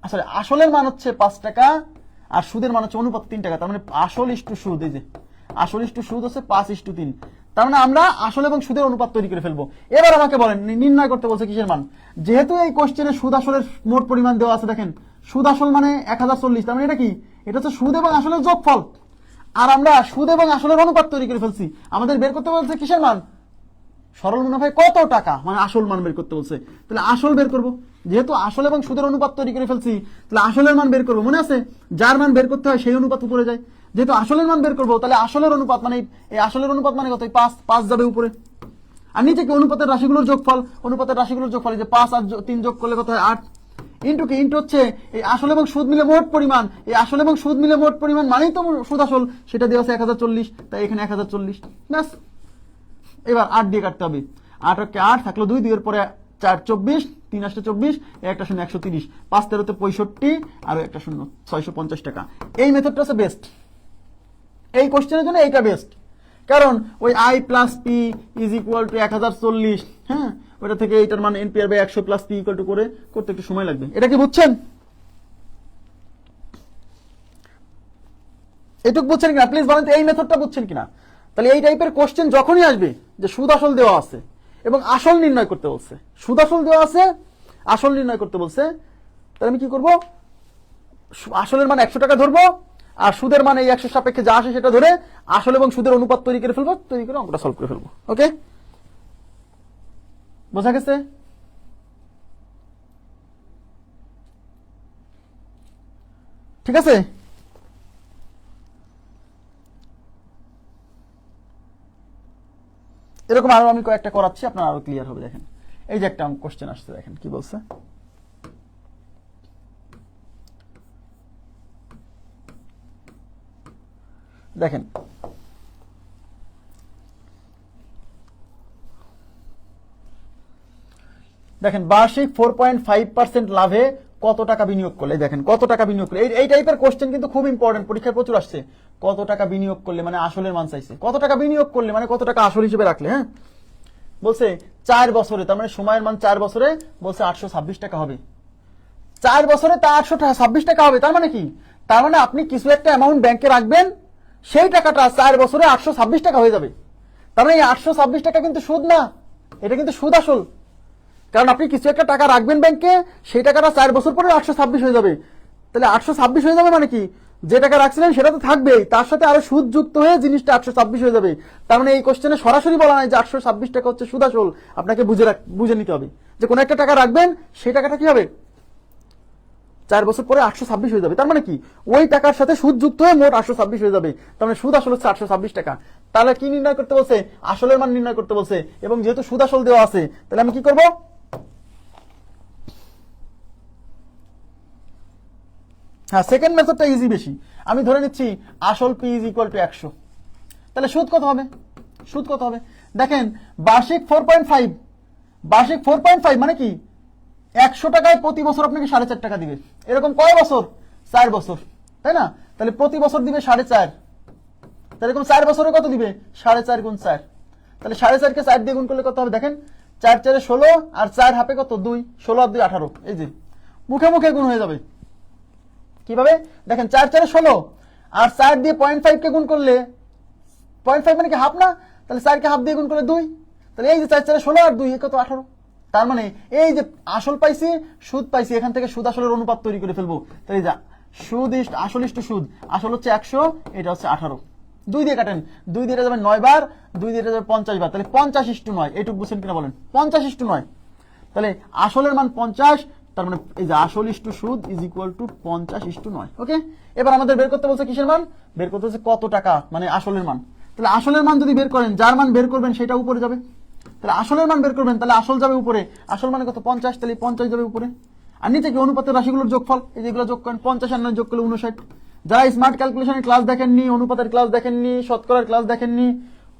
আসলে আসলের মান হচ্ছে 5 টাকা আর সুদের মান হচ্ছে অনুপাত 3 টাকা। তার মানে আসল ইস্টু সুদ, এই যে আসল ইস্টু সুদ হচ্ছে 5:3। তার মানে আমরা আসল এবং সুদের অনুপাত তৈরি করে ফেলবো। এবার আমাকে বলেন নির্ণয় করতে বলছে কিসের মান। যেহেতু এই কোশ্চেনে সুদ আসলের মোট পরিমাণ দেওয়া আছে, দেখেন সুদ আসল মানে 1040, তার মানে এটা কি? এটা হচ্ছে সুদ এবং আসলের যোগফল। আর আমরা সুদ এবং আসলের অনুপাত তৈরি করে ফেলছি। আমাদের বের করতে বলছে কিসের মান? সরল মুনাফায় কত টাকা, মানে আসল মান বের করতে বলছে। তাহলে আসল বের করব। যেহেতু আসল এবং সুদের অনুপাত তৈরি করে ফেলছি, তাহলে আসলের মান বের করবো। মনে আছে যার মান বের করতে হয় সেই অনুপাত উপরে যায়। যেহেতু আসলের মান বের করবো, তাহলে আসলের অনুপাত মানে এই আসলের অনুপাত মানে কত? 5 যাবে উপরে। আর নিচে কি? অনুপাতের রাশিগুলোর যোগফল। অনুপাতের রাশিগুলোর যোগফল, যে 5 আর 3 যোগ করলে কত হয়? 8। ইন্টু কি? ইন্টু হচ্ছে এই আসল এবং সুদ মিলে মোট পরিমাণ। এই আসল এবং সুদ মিলে মোট পরিমাণ মানেই তো সুদ আসল, সেটা দেওয়া আছে 1040, তাই এখানে 1040। ব্যাস, এবার 8 দিয়ে কাটতে হবে। 8 আর 8 থাকলো 2, 2 এর পরে 4 24, 3 আসলে 24, একটা শূন্য 130, 5 13 65 আর একটা শূন্য 650 টাকা। এই মেথডটা হচ্ছে বেস্ট। এই কোশ্চেনের জন্য এইটা বেস্ট, কারণ ওই I plus P is equal to 1040, হ্যাঁ, ওটা থেকে এইটার মান NPR by 100 plus P equal to করে করতে একটু সময় লাগবে। এটা কি বুঝছেন? এটুক বুঝছেন কিনা প্লিজ বলেন তো, এই মেথডটা বুঝছেন কিনা? তাহলে এই টাইপের কোশ্চেন যখনই আসবে যে সুদ আসল দেওয়া আছে এবং আসল নির্ণয় করতে বলছে, সুদ আসল দেওয়া আছে, আসল নির্ণয় করতে বলছে, তাহলে আমি কি করব? আসলের মান 100 টাকা ধরবো আর সুদের মান এই 100 সাপেক্ষে যা আসে সেটা ধরে আসল এবং সুদের অনুপাত তৈরি করে ফেলবো, তৈরি করে অঙ্কটা সলভ করে ফেলবো। ওকে, বোঝা গেছে? ঠিক আছে, এরকম আরো আমি কয়েকটা করাচ্ছি, আপনার আরো ক্লিয়ার হবে। দেখেন এই যে একটা কোশ্চেন আসছে, দেখেন কি বলছে। দেখেন দেখেন বার্ষিক 4.5% লাভে কত টাকা বিনিয়োগ করলে, দেখেন কত টাকা বিনিয়োগ করলে। এই টাইপের কোশ্চেন কিন্তু খুব ইম্পর্টেন্ট, পরীক্ষায় প্রচুর আসছে। কত টাকা বিনিয়োগ করলে মানে আসলের মান চাইছে, কত টাকা বিনিয়োগ করলে মানে কত টাকা আসল হিসেবে রাখলে। হ্যাঁ, বলছে 4 বছরে, তার মানে সময়ের মান 4 বছরে, বলছে 826 টাকা হবে। 4 বছরে তা 826 টাকা হবে, তার মানে কি? তার মানে আপনি কিছু একটা অ্যামাউন্ট ব্যাংকে রাখবেন, সেই টাকাটা 4 বছরে 826 টাকা হয়ে যাবে। তার মানে এই 826 টাকা কিন্তু সুদ না, এটা কিন্তু সুদ আসল। কারণ আপনি কিছু একটা টাকা রাখবেন ব্যাংকে, সেই টাকাটা 4 বছর পরে 826 হয়ে যাবে। তাহলে 826 হয়ে যাবে মানে কি? যে টাকা রাখছিলেন সেটা তো থাকবেই, তার সাথে আরো সুদ যুক্ত হয়ে জিনিসটা 826 হয়ে যাবে। তার মানে এই কোশ্চেনে সরাসরি বলা নাই যে 826 টাকা হচ্ছে সুদ আসল। আপনাকে বুঝে নিতে হবে যে কোন একটা টাকা রাখবেন, সেই টাকাটা কি হবে? 4 বছর পরে 826 হয়ে যাবে। তার মানে কি? ওই টাকার সাথে সুদ যুক্ত হয়ে মোট 826 হয়ে যাবে। তার মানে সুদ আসল হচ্ছে 826 টাকা। তাহলে কি নির্ণয় করতে বলছে? আসলের মান নির্ণয় করতে বলছে। এবং যেহেতু সুদ আসল দেওয়া আছে, তাহলে আমি কি করব? হ্যাঁ, সেকেন্ড মেথডটা ইজি বেশি। আমি ধরে নিচ্ছি আসল পি ইজ ইকুয়াল টু 100, তাহলে সুদ কত হবে? সুদ কত হবে? দেখেন বার্ষিক 4.5, বার্ষিক 4.5 মানে কি? 100 টাকায় প্রতি বছর আপনাকে 4.5 টাকা দিবে। এরকম কয় বছর? 4 বছর, তাই না? তাহলে প্রতি বছর দিবে 4.5, তাহলে এরকম 4 বছরে কত দিবে? 4.5 গুণ 4। তাহলে 4.5 কে 4 দিয়ে গুণ করলে কত হবে? দেখেন 4 4 16 আর 4 হাফে কত? 2, 16 আর 2 18। এই যে মুখে মুখে গুণ হয়ে যাবে। কিভাবে? দেখেন 4 4 16 আর 4 দিয়ে 0.5 কে গুণ করলে, 0.5 মানে কি হাফ না? তাহলে 4 কে হাফ দিয়ে গুণ করলে 2, তাহলে এই যে 4 4 16 আর 2 কত? 18। তার মানে এই যে আসল পাইছি, সুদ পাইছি, এখান থেকে সুদ আসলের অনুপাত তৈরি করে ফেলবো। তাহলে যা সুদ আসল ইস্টু সুদ, আসল হচ্ছে 100, এটা হচ্ছে 18। 2 দিয়ে কাটেন, 2 দিয়ে যাবে 9 বার, 2 দিয়ে যাবে 50 বার, তাহলে 50:9। এইটুকু বুঝছেন কিনা বলেন? 50:9। তাহলে আসলের মান 50, তার মানে এই যে আসল ইস্টু সুদ ইজ ইকুয়াল টু 50:9। ওকে, এবার আমাদের বের করতে বলছে কিসের মান? বের করতে হচ্ছে কত টাকা মানে আসলের মান। তাহলে আসলের মান যদি বের করেন, যার মান বের করবেন সেটা উপরে যাবে। তাহলে আসলের মান বের করবেন, তাহলে আসল যাবে উপরে। আসল মানে কত? 50, তাহলে 50 যাবে উপরে। আর নিচে কি? অনুপাতের রাশিগুলোর যোগফল, এই যেগুলো যোগ করেন, 50 আর 9 যোগ করলে 59। যারা স্মার্ট ক্যালকুলেশনের ক্লাস দেখেননি, অনুপাতের ক্লাস দেখেননি, শতকরার ক্লাস দেখেননি,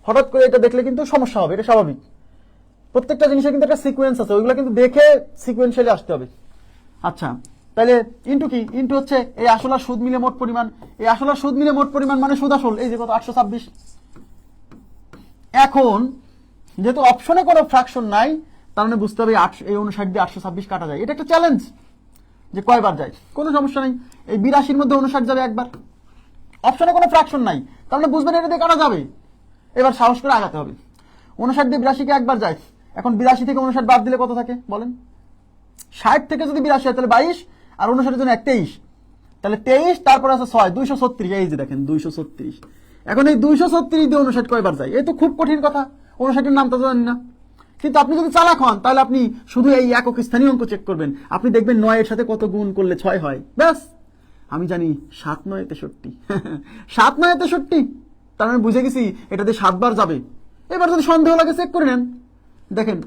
হঠাৎ করে এটা দেখলে কিন্তু সমস্যা হবে, এটা স্বাভাবিক। প্রত্যেকটা জিনিসের কিন্তু একটা সিকোয়েন্স আছে, ওইগুলো কিন্তু দেখে সিকোয়েন্সিয়ালি আসতে হবে। আচ্ছা, তাহলে ইন্টু কি? ইন্টু হচ্ছে এই আসল আর সুদ মিলে মোট পরিমাণ। এই আসল আর সুদ মিলে মোট পরিমাণ মানে সুদ আসল, এই যে কত? 826। এখন যেহেতু অপশনে কোনো ফ্র্যাকশন নাই, তার মানে বুঝতে হবে এই 59 দিয়ে 826 কাটা যায়। এটা একটা চ্যালেঞ্জ যে কয়বার যায়, কোনো সমস্যা নেই। এই 82 মধ্যে 59 যাবে একবার, অপশনে কোনো ফ্র্যাকশন নাই, তার মানে বুঝবেন এটা দিয়ে কাটা যাবে। এবার সাহস করে আগাতে হবে। 59 দিয়ে 82 কে একবার যায়। এখন 82 থেকে 59 বাদ দিলে কত থাকে বলেন? 60 থেকে যদি 82 হয় তাহলে 22, আর 59 এর জন্য 23, তাহলে 23, তারপরে আছে 6, 236। এই যে দেখেন 236। এখন এই 236 দিয়ে 59 কয়বার যায়? এই তো খুব কঠিন কথা, 59 এর নাম তো জানেন না। কিন্তু আপনি যদি চালাক হন তাহলে আপনি শুধু এই একক স্থানীয় অঙ্ক চেক করবেন, আপনি দেখবেন 9 এর সাথে কত গুণ করলে 6 হয়, ব্যাস। আমি জানি 7 9 63, 7 9 63, তার মানে বুঝে গেছি এটা দিয়ে 7 বার যাবে। এবার যদি সন্দেহ লাগে চেক করে নেন, দেখেন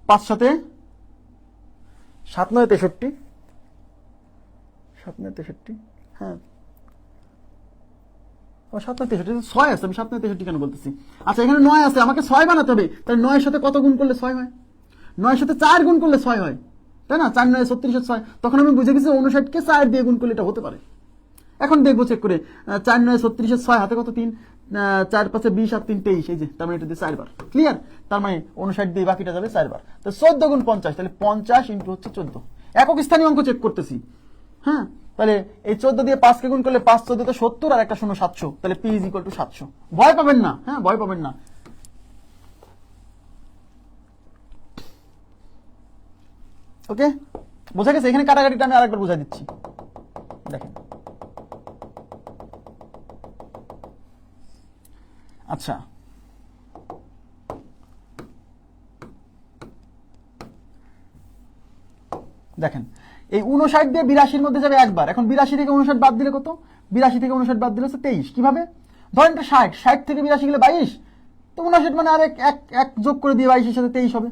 5 সাথে 7 9 63, 7 9 63, হ্যাঁ 7 9 63, 6 আছে, আমি 7 9 63 কেন বলতেছি? আচ্ছা এখানে 9 আছে, আমাকে 6 বানাতে হবে, তাহলে 9 এর সাথে কত গুণ করলে 6 হয়? 9 এর সাথে 4 গুণ করলে 6 হয়, তাই না? 4 9 36 6, তখন আমি বুঝে গেছি 59 কে 4 দিয়ে গুণ করলে এটা হতে পারে। এখন দেখবো চেক করে, 4 9 36 6, হাতে কত 3, 4 5 20 আর 3 23, এই যে তার মানে এটা দিয়ে 4 বার, ক্লিয়ার? তার মানে 59 দিয়ে বাকিটা যাবে 4 বার, তো 14 গুণ 50, তাহলে 50 ইন্টু হচ্ছে 14। একক স্থানীয় অঙ্ক চেক করতেছি, হ্যাঁ। তাহলে এই 14 দিয়ে 5 কে গুণ করলে 5 14 তো 70, আর একটা 0 700, তাহলে P = 700। ভয় পাবেন না, হ্যাঁ ভয় পাবেন না। ওকে, বোঝা গেছে? এখানে কাটাকাটিটা আমি আরেকবার বুঝাই দিচ্ছি, দেখেন। আচ্ছা, দেখেন এই 59 দিয়ে 82 মধ্যে যাবে একবার। এখন 82 থেকে 59 বাদ দিলে কত? 82 থেকে 59 বাদ দিলে হচ্ছে 23। কিভাবে? ধরেন এটা 60, 60 থেকে 82 গেলে 22, তো 59 মানে আর এক যোগ করে দিয়ে 22 এর সাথে 23 হবে।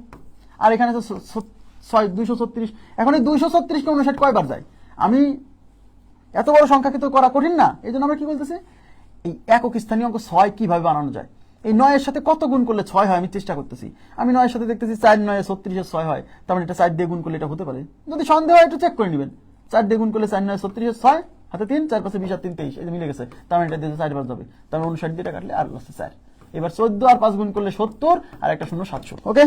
আর এখানে আছে 236। এখন এই 236 কে 59 কয়বার যায়? আমি এত বড় সংখ্যা কিন্তু করা কঠিন না, এই জন্য আমরা কি বলতেছি, এই একক স্থানীয় অঙ্ক 6 কিভাবে বানানো যায়। এই 9 এর সাথে কত গুণ করলে 6 হয় আমি চেষ্টা করতেছি। আমি 9 এর সাথে দেখতেছি 4 9 36 6 হয়, তার মানে এটা 4 দিয়ে গুণ করলে এটা হতে পারে। যদি সন্দেহ হয় একটু চেক করে নেবেন, 4 দিয়ে গুণ করলে 4 9 36 6, হাতে 3, 4 5 20 আর 3 23, এই যে মিলে গেছে, তার মানে এটা দিয়ে 4 বার যাবে, তার মানে 59 দিয়ে কাটলে আর আছে 4। এবার 14 আর 5 গুণ করলে 70, আর একটা 0 700। ওকে,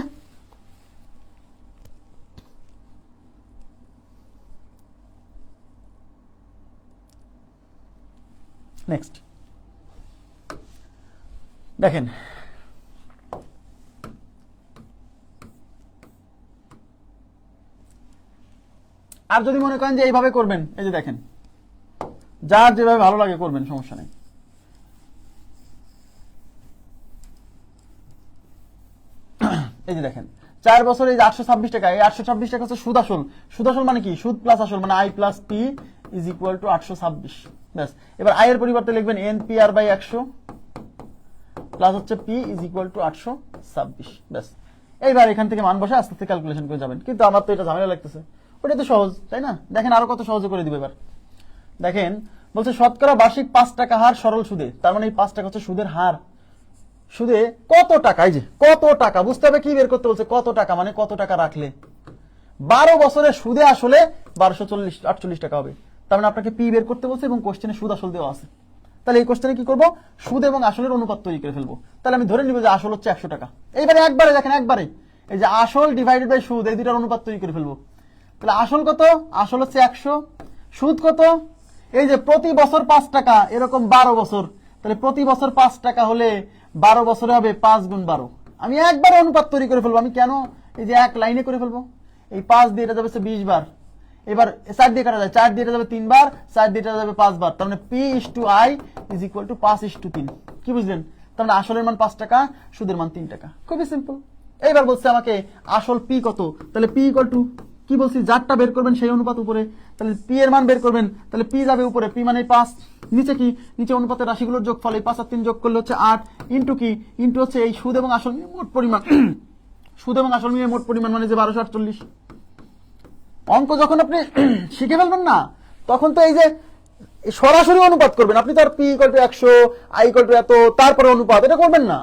নেক্সট দেখেন, আর যদি মনে করেন যে এইভাবে করবেন, এই যে দেখেন, যার যেভাবে ভালো লাগে করবেন, সমস্যা নেই। এই যে দেখেন 4 বছর এই 826 টাকা, এই 826 টাকা হচ্ছে সুদ আসল। সুদ আসল মানে কি? সুদ প্লাস আসল, মানে I প্লাস P = 826। ব্যাস, এবার I এর পরিবর্তে লিখবেন NPR/100 প্লাস হচ্ছে P = 826। ব্যাস, এইবার এখান থেকে মান বসে আস্তে আস্তে ক্যালকুলেশন করে যাবেন। কিন্তু আমার তো এটা ঝামেলা লাগতেছে, ওটা তো সহজ, তাই না? দেখেন আরো কত সহজে করে দিব। এবার দেখেন, বলছে শতকরা বার্ষিক 5 টাকা হার সরল সুদে, তার মানে এই 5 টাকা হচ্ছে সুদের হার। সুদে কত টাকা? এই যে কত টাকা, বুঝতে হবে কি বের করতে বলছে, কত টাকা মানে কত টাকা রাখলে 12 বছরের সুদে আসলে 1248 টাকা হবে। তার মানে আপনাকে পি বের করতে বলছে এবং কোশ্চেনে সুদ আসল দেওয়া আছে। তাহলে এই কোশ্চেনে কি করব? সুদ এবং আসলের অনুপাত তৈরি করে ফেলবো। তাহলে আমি ধরে নিব যে আসল হচ্ছে 100 টাকা। এইবারে একবারে দেখেন, একবারে এই যে আসল ডিভাইডেড বাই সুদ, এই দুটার অনুপাত তৈরি করে ফেলবো। তাহলে আসল কত? আসল হচ্ছে 100, সুদ কত? এই যে প্রতি বছর 5 টাকা, এরকম 12 বছর, তাহলে প্রতি বছর 5 টাকা হলে 12 বছরে হবে 5 গুণ 12। আমি একবারে অনুপাত তৈরি করে ফেলবো। আমি কেন এই যে এক লাইনে করে ফেলবো? এই 5 দিয়ে এটা যাবে 20 বার, এবার 4 দিয়ে কাটা যায়, 4 দিয়ে এটা যাবে 3 বার, 4 দিয়ে এটা যাবে 5 বার, তার মানে P/I = 5/3। কি বুঝলেন? তার মানে আসলের মান 5 টাকা, সুদের মান 3 টাকা। খুবই সিম্পল। এইবার বলছে আমাকে আসল P কত, তাহলে P = কি বলছি, যারটা বের করবেন সেই অনুপাত উপরে, তাহলে P এর মান বের করবেন, তাহলে P যাবে উপরে, P মানে 5, নিচে কি, নিচে অনুপাতের রাশিগুলোর যোগফল, এই 5 আর 3 যোগ করলে হচ্ছে 8, ইন্টু কি, ইন্টু হচ্ছে এই সুদ এবং আসল মোট পরিমাণ, সুদ এবং আসল মিলে মোট পরিমাণ মানে যে 1248। অঙ্ক যখন আপনি শিখে ফেলবেন না, তখন তো এই যে সরাসরি অনুপাত করবেন। আপনি তো আর P = 100, I = এত, তারপরে অনুপাত, এটা করবেন না।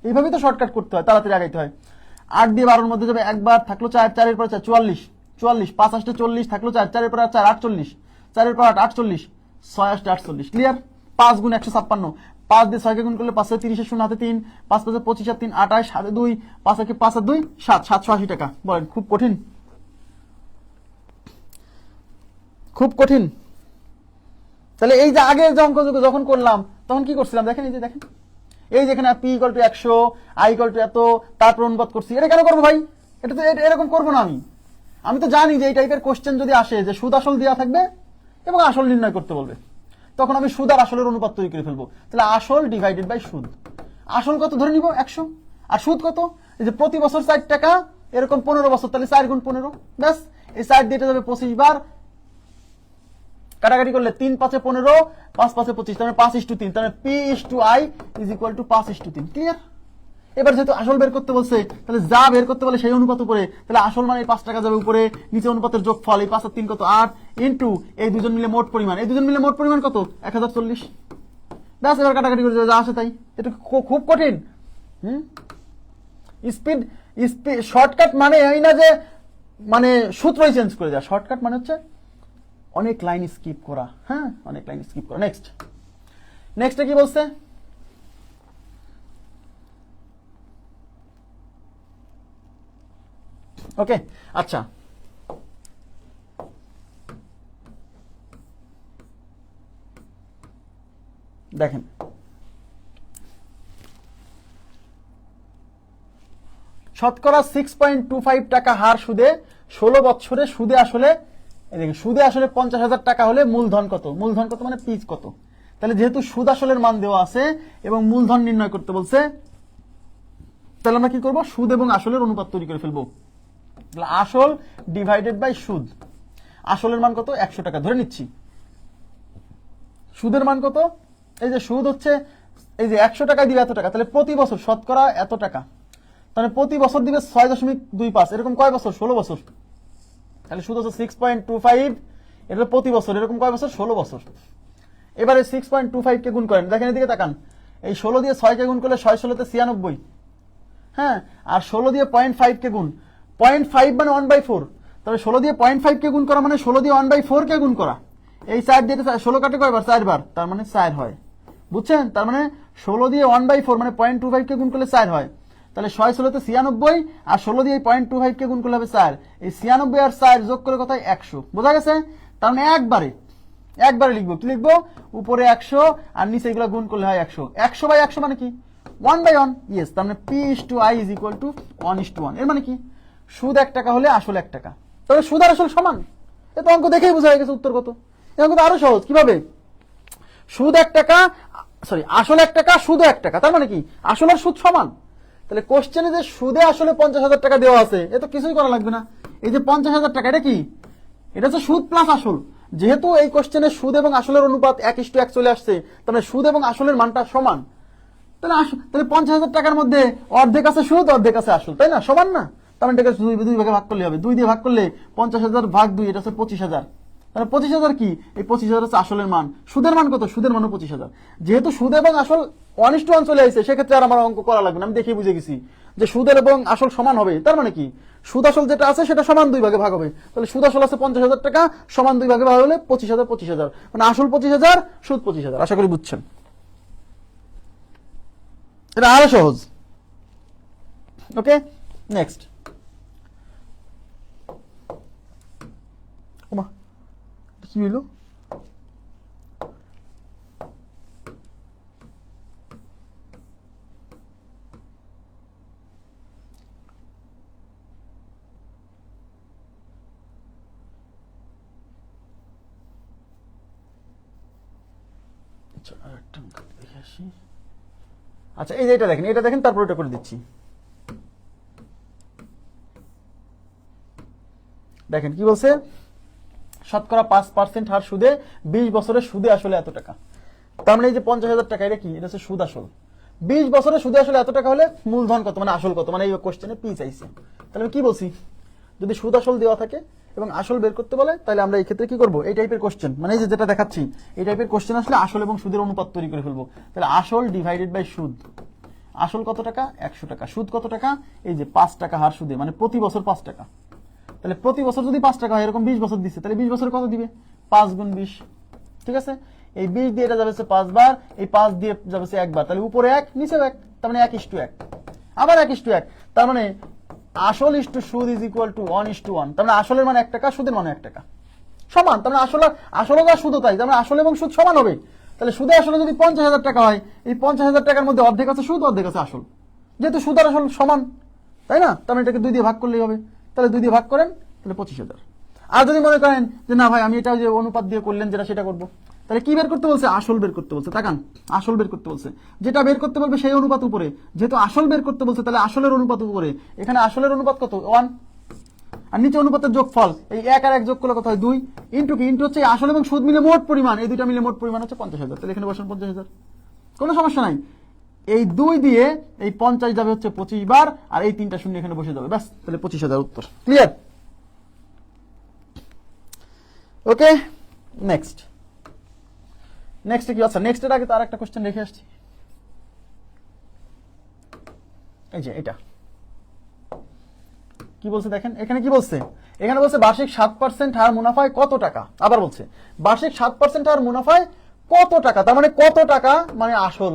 এইভাবেই তো শর্টকাট করতে হয়, তাড়াতাড়ি আগাইতে হয়। 8 দিয়ে 12 এর মধ্যে যাবে একবার, থাকলো 4, 4 এর পরে 4 44, 44, 5 8 40, থাকলো 4, 4 এর পরে 4 48, 4 এর পর 8 48, 6 8 48। ক্লিয়ার? 5 গুণ 156, 5 দিয়ে 6 কে গুণ করলে 5 30 শূন্য হাতে 3, 5 5 25 আর 3 28, 2 5 কে 5 আর 2 7, 780 টাকা। বলেন খুব কঠিন? খুব কঠিন? তাহলে এই যে আগে যে অঙ্ক যখন করলাম তখন কি করছিলাম দেখেন, এই যে দেখেন, এই যেখানে p = 100, i = এত, তারপর অনুপাত করছি। এটা কেন করবো ভাই? এটা তো এরকম করবো না। আমি তো জানি যে এই টাইপের কোশ্চেন যদি আসে যে সুদ আসল দেওয়া থাকবে এবং আসল নির্ণয় করতে বলবে, তখন আমি সুদ আর আসলের অনুপাত তৈরি করে ফেলবো। তাহলে আসল ডিভাইডেড বাই সুদ। আসল কত ধরে নিব 100, আর সুদ কত? এই যে প্রতি বছর 4 টাকা, এরকম 15 বছর, তাহলে 4 গুণ 15, ব্যাস। এই 4 দিয়ে যাবে 25 বার, কাটাকাটি করলে 3 5 15, 5 5 25, তাহলে 5:3, তাহলে p/i = 5:3। ক্লিয়ার? এবার যেহেতু আসল বের করতে বলছে, তাহলে যা বের করতে বলে সেই অনুপাত উপরে, তাহলে আসল মানে 5 টাকা যাবে উপরে, নিচে অনুপাতের যোগফল, এই 5 আর 3 কত 8, ইনটু এই দুজন মিলে মোট পরিমাণ, এই দুজন মিলে মোট পরিমাণ কত 1040। ব্যাস, এবার কাটাকাটি করে যা আসে তাই। এটা খুব কঠিন? স্পিড শর্টকাট মানে এই না যে মানে সূত্রই চেঞ্জ করে দেওয়া। শর্টকাট মানে হচ্ছে অনেক লাইন স্কিপ করা। হ্যাঁ, অনেক লাইন স্কিপ করা। নেক্সটে কি বলছে? ওকে, আচ্ছা, দেখেন শতকরা 6.25 টাকা হার সুদে 16 বছরে সুদে আসলে, সুদে আসলে 50,000 টাকা হলে মূলধন কত? মূলধন কত মানে পিস কত? তাহলে যেহেতু সুদ আসলের মান দেওয়া আছে এবং মূলধন নির্ণয় করতে বলছে, তাহলে আমরা কি করব? সুদ এবং আসলের অনুপাত তৈরি করে ফেলবো। আসল ডিভাইডেড বাই সুদ। আসলের মান কত? 100 টাকা ধরে নিচ্ছি। সুদের মান কত? এই যে সুদ হচ্ছে এই যে 100 টাকা দিবে এত টাকা, তাহলে প্রতি বছর শতকরা এত টাকা, তাহলে প্রতি বছর দিবে 6.25, এরকম কয় বছর? 16 বছর। তাহলে সুদ হচ্ছে 6.25, এটা প্রতি বছর, এরকম কয় বছর? 16 বছর। এবারে 6.25 কে গুণ করেন, দেখেন এদিকে তাকান, এই 16 দিয়ে 6 কে গুণ করলে 6 16 96, হ্যাঁ, আর 16 দিয়ে 0.5 কে গুণ, 0.5 মানে 1/4, তাহলে 16 দিয়ে 0.5 কে গুণ করা মানে 16 দিয়ে 1/4 কে গুণ করা। এই 4 দিয়ে 16 কাটে কয়বার? 4 বার, তার মানে 4 হয়। বুঝছেন? তার মানে 16 দিয়ে 1/4 মানে 0.25 কে গুণ করলে 4 হয়। তাহলে 6 16 তে 96, আর 16 দিয়ে 0.25 কে গুণ করলে হবে 4। এই 96 আর 4 যোগ করে কত? 100। বোঝা গেছে? তার মানে একবারে লিখবো। কি লিখবো? উপরে 100 আর নিচে এগুলো গুণ করলে হয় 100। 100/100 মানে কি? 1/1। ইয়েস, তার মানে p/i = 1:1। এর মানে কি? সুদ 1 টাকা হলে আসল 1 টাকা। তবে সুদ আর আসল সমান। এ তো অঙ্ক দেখেই বোঝা গেছে উত্তর কত। এই অঙ্ক তো আরো সহজ। কিভাবে? সুদ 1 টাকা, সরি আসল 1 টাকা, সুদ 1 টাকা, তার মানে কি আসল আর সুদ সমান। তাহলে কোশ্চেনে যে সুদে আসলে 50,000 টাকা দেওয়া আছে, এ তো কিছুই করা লাগবে না। এই যে 50,000 টাকা, এটা কি? এটা হচ্ছে সুদ প্লাস আসল। যেহেতু এই কোশ্চেনে সুদ এবং আসলের অনুপাত 1:1 চলে আসছে, তাহলে সুদ এবং আসলের মানটা সমান। তাহলে 50,000 টাকার মধ্যে অর্ধেক আছে সুদ, অর্ধেক আছে আসল, তাই না? সমান না? তার মানে এটাকে 2 ভাগে ভাগ করলে হবে। 2 দিয়ে ভাগ করলে 50,000 ভাগ 2, এটা হচ্ছে 25,000। তাহলে 25,000 কি? এই 25,000 হচ্ছে আসলের মান। সুদের মান কত? সুদের মানও 25,000। যেহেতু সুদ এবং আসল 1:1 চলে আসছে, সেক্ষেত্রে আর আমার অঙ্ক করা লাগবে না। আমি দেখে বুঝে গেছি যে সুদের এবং আসল সমান হবে। তার মানে কি? সুদ আসল যেটা আছে সেটা সমান 2 ভাগে ভাগ হবে। তাহলে সুদ আসল আছে 50,000 টাকা, সমান 2 ভাগে ভাগ হলে 25,000 মানে আসল 25,000, সুদ 25,000। আশা করি বুঝছেন। এটা আরো সহজ। ওকে, নেক্সট। কি হইলো? আচ্ছা, এই যে এটা দেখেন, তারপর এটা করে দিচ্ছি। দেখেন কি বলছে? শতকরা 5% হার সুদে 20 বছরের সুদে আসলে এত টাকা। তার মানে এই যে 50,000 টাকা, এটা কি? এটা হচ্ছে সুদ আসল। 20 বছরের সুদে আসলে এত টাকা হলে মূলধন কত মানে আসল কত? মানে এই কোশ্চেনে পি চাইছে। তাহলে আমি কি বলছি? যদি সুদ আসল দেওয়া থাকে এবং আসল বের করতে বলে, তাহলে আমরা এই ক্ষেত্রে কি করব? এই টাইপের কোশ্চেন, মানে এই যে যেটা দেখাচ্ছি, এই টাইপের কোশ্চেন আসলে আসল এবং সুদের অনুপাত তৈরি করে ফেলবো। তাহলে আসল ডিভাইডেড বাই সুদ। আসল কত টাকা? 100 টাকা। সুদ কত টাকা? এই যে 5 টাকা হার সুদে, মানে প্রতি বছর 5 টাকা। তাহলে প্রতি বছর যদি 5 টাকা হয়, এরকম 20 বছর দিচ্ছে, তাহলে 20 বছরে কত দিবে? 5 গুণ 20। ঠিক আছে, এই 20 দিয়ে এটা যাবে 5 বার, এই 5 দিয়ে যাবে 1 বার, তাহলে উপরে 1 নিচে 1, তার মানে 1:1, আবার 1:1, তার মানে আসল ইস টু সুদ ইজ ইকুয়াল টু 1:1, তার মানে আসলের মান 1 টাকা, সুদের মান 1 টাকা, সমান। তার মানে আসলে যা সুদও তাই, তার মানে আসল এবং সুদ সমান হবে। তাহলে সুদে আসলে যদি 50,000 টাকা হয়, এই 50,000 টাকার মধ্যে অর্ধেক আছে সুদ, অর্ধেক আছে আসল, যেহেতু সুদ আর আসল সমান, তাই না? তার মানে এটাকে 2 দিয়ে ভাগ করলেই হবে, তাহলে 2 দিয়ে ভাগ করেন, তাহলে 25,000। আর যদি মনে করেন যে না ভাই আমি এটা যে অনুপাত দিয়ে করলেন যেটা সেটা করবো, তাহলে কি বের করতে বলছে? আসল বের করতে বলছে। তাকান, আসল বের করতে বলছে, যেটা বের করতে বলবে সেই অনুপাত উপরে, যেহেতু আসল বের করতে বলছে তাহলে আসলের অনুপাত উপরে, এখানে আসলের অনুপাত কত? 1, আর নিচে অনুপাতের যোগফল, এই 1 আর 1 যোগ করলে কত হয়? 2, ইন্টু কি? ইন্টু হচ্ছে আসল এবং সুদ মিলে মোট পরিমাণ, এই দুইটা মিলে মোট পরিমাণ হচ্ছে 50,000, তাহলে এখানে বসান 50,000, কোনো সমস্যা নাই। এই 2 দিয়ে এই 50 যাবে হচ্ছে 25 বার, আর এই 3টা শূন্য এখানে বসে যাবে, ব্যাস, তাহলে 25,000 উত্তর। ক্লিয়ার? ওকে, নেক্সট কি? আচ্ছা, নেক্সটের আগে তার একটা কোশ্চেন রেখে আসছি, এই যে এটা কি বলছে দেখেন, এখানে কি বলছে? এখানে বলছে বার্ষিক 7% হার মুনাফায় কত টাকা। আবার বলছে বার্ষিক 7% হার মুনাফায় কত টাকা, তার মানে কত টাকা মানে আসল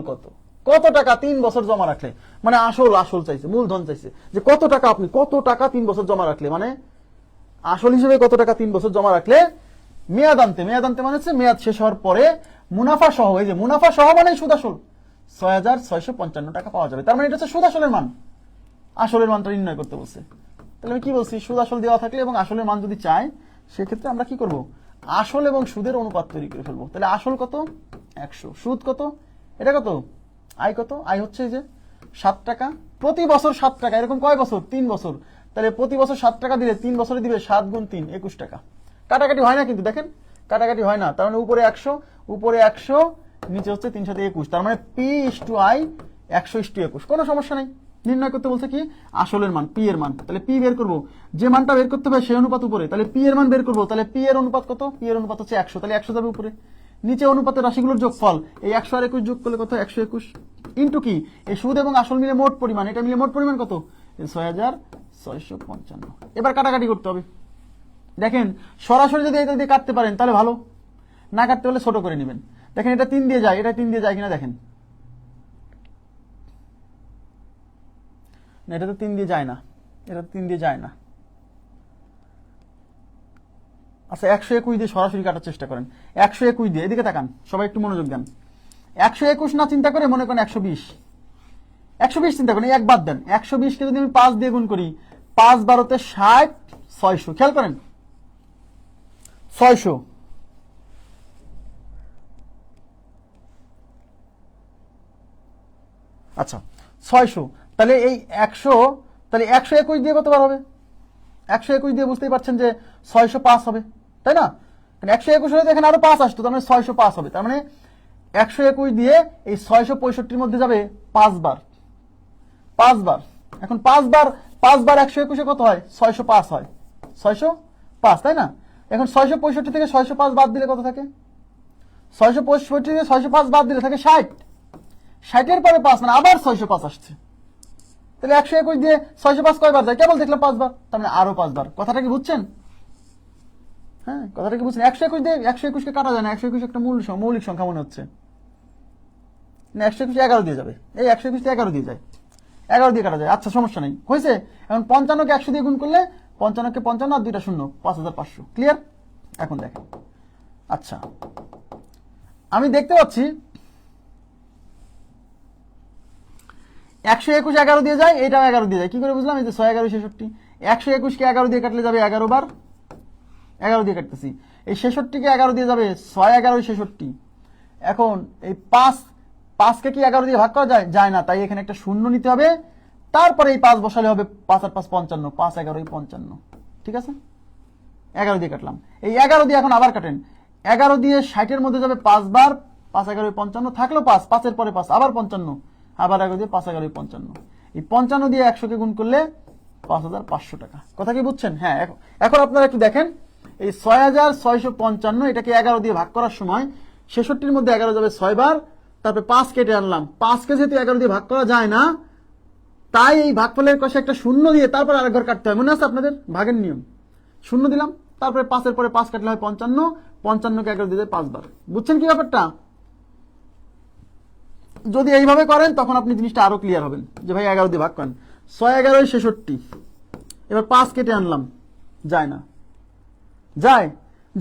কত টাকা 3 বছর জমা রাখলে, মানে আসল চাইছে, মূলধন চাইছে, যে কত টাকা আপনি কত টাকা 3 বছর জমা রাখলে, মানে আসল হিসেবে কত টাকা 3 বছর জমা রাখলে মেয়াদান্তে মানে হচ্ছে মেয়াদ শেষ হওয়ার পরে মুনাফা সহ, এই যে মুনাফা সহ মানে সুদ আসল 6,655 টাকা পাওয়া যাবে। তার মানে এটা হচ্ছে সুদ আসলের মান, আসলের মানটা নির্ণয় করতে বলছে। তাহলে আমি কি বলছি? সুদ আসল দেওয়া থাকলে এবং আসলের মান যদি চাই, সেক্ষেত্রে আমরা কি করব? আসল এবং সুদের অনুপাত তৈরি করে ফেলবো। তাহলে আসল কত? 100, সুদ কত? এটা কত? আয় কত? আয় হচ্ছে যে 7 টাকা, প্রতি বছর 7 টাকা, এরকম কয় বছর? 3 বছর, তাহলে প্রতি বছর 7 টাকা দিলে 3 বছরে দিবে 7 গুণ 3 21 টাকা। কাটাকাটি হয় না কিন্তু, দেখেন কাটাকাটি হয় না, তার মানে উপরে 100, নিচে হচ্ছে 3 সাথে 21, তার মানে P ইস টু I 100:21, কোনো সমস্যা নাই। নির্ণয় করতে বলছে কি? আসলের মান, P এর মান। তাহলে P বের করবো, যে মানটা বের করতে হবে সেই অনুপাত উপরে, তাহলে P এর মান বের করবো, তাহলে P এর অনুপাত কত? P এর অনুপাত হচ্ছে 100, তাহলে 100 যাবে উপরে, নিচে অনুপাতের রাশিগুলোর যোগফল, এই 100 আর 21 যোগ করলে কত? 121, ইন্টু কি? এই সুদ এবং আসল মিলে মোট পরিমাণ, এটা মিলে মোট পরিমাণ কত? 6,655। এবার কাটাকাটি করতে হবে। দেখেন সরাসরি যদি এটা দিয়ে কাটতে পারেন তাহলে ভালো, না কাটতে হলে ছোট করে নেবেন। দেখেন এটা 3 দিয়ে যায়, এটা 3 দিয়ে যায় কিনা দেখেন, না এটা তো 3 দিয়ে যায় না, এটা 3 দিয়ে যায় না। আচ্ছা 121 দিয়ে সরাসরি কাটার চেষ্টা করেন, 121 দিয়ে, এদিকে তাকান সবাই, একটু মনোযোগ দেন। 121 না চিন্তা করে মনে করেন 120 চিন্তা করেন, এক বাদ দেন। 120 কে যদি আমি 5 দিয়ে গুণ করি, 5 12 60, 600, খেয়াল করেন 600, আচ্ছা 600, তাহলে এই 100, তাহলে 121 দিয়ে কতবার হবে? 121 দিয়ে বুঝতেই পারছেন যে 605 হবে, তাই না? 121 হলে এখানে আরো 5 আসতো, তার মানে 605 হবে। তার মানে 121 দিয়ে এই 665 মধ্যে যাবে 5 বার। এখন 5 বার 121 কত হয়? 605 হয়, 605, তাই না? এখন 665 থেকে 605 বাদ দিলে কত থাকে? 665 থেকে 605 বাদ দিলে থাকে 60, 60 এর পরে 5, মানে আবার 605 আসছে। তাহলে 121 দিয়ে 605 কয়বার যায়? কেবল দেখলাম 5 বার, তার মানে আরো 5 বার। কথাটা কি বুঝছেন? হ্যাঁ, কথাটা কি বুঝছেন? 121 দিয়ে 121 কে কাটা যায় না, 121 একটা মৌলিক সংখ্যা মনে হচ্ছে না, 121 11 দিয়ে যাবে, এই 121 11 দিয়ে যায়, 11 দিয়ে কাটা যায়। আচ্ছা সমস্যা নেই, হয়েছে। এখন 55 কে 100 দিয়ে গুণ করলে 55 কে 55 আর 2টা শূন্য, 5,500। ক্লিয়ার? এখন দেখেন, আচ্ছা আমি দেখতে পাচ্ছি 121 11 দিয়ে যায়, এটাও 11 দিয়ে যায়। কি করে বুঝলাম? এই যে 6 11 66, 121 কে 11 দিয়ে কাটলে যাবে 11 বার, 11 দিয়ে কাটতেছি। এই 66 কে 11 দিয়ে যাবে 6 11 66। এখন এই 5 কে কি 11 দিয়ে ভাগ করা যায়? যায় না, তাই এখানে একটা শূন্য নিতে হবে, তারপরে এই 5 বসালে হবে 5 আর 5 55, 5 11 55, ঠিক আছে? 11 দিয়ে কাটলাম, এই 11 দিয়ে এখন আবার কাটেন, 11 দিয়ে 60 এর মধ্যে যাবে 5 বার, 5 11 55, থাকলো 5, 5 এর পরে 5 আবার 55, আবার 11 দিয়ে 5 11 55, এই 55 দিয়ে 100 কে গুণ করলে 5,500 টাকা। কথা কি বুঝছেন? হ্যাঁ, এখন আপনারা একটু দেখেন, এই 6,655 এটাকে 11 দিয়ে ভাগ করার সময় 66-র মধ্যে 11 যাবে 6 বার, তারপরে 5 কেটে আনলাম, 5 কে যেহেতু 11 দিয়ে ভাগ করা যায় না, তাই এই ভাগফলের কষে একটা শূন্য দিয়ে তারপর আরেক ঘর কাটতে হয়। মনে আছে আপনাদের ভাগের নিয়ম? শূন্য দিলাম, তারপরে 5 এর পরে 5 কাটলে হয় 55, 55কে 11 দিয়ে 5 বার। বুঝছেন কি ব্যাপারটা? যদি এইভাবে করেন তখন আপনি জিনিসটা আরো ক্লিয়ার হবেন যে ভাই 11 দিয়ে ভাগ করেন। 6 11 66। এবার 5 কেটে আনলাম, যায় না,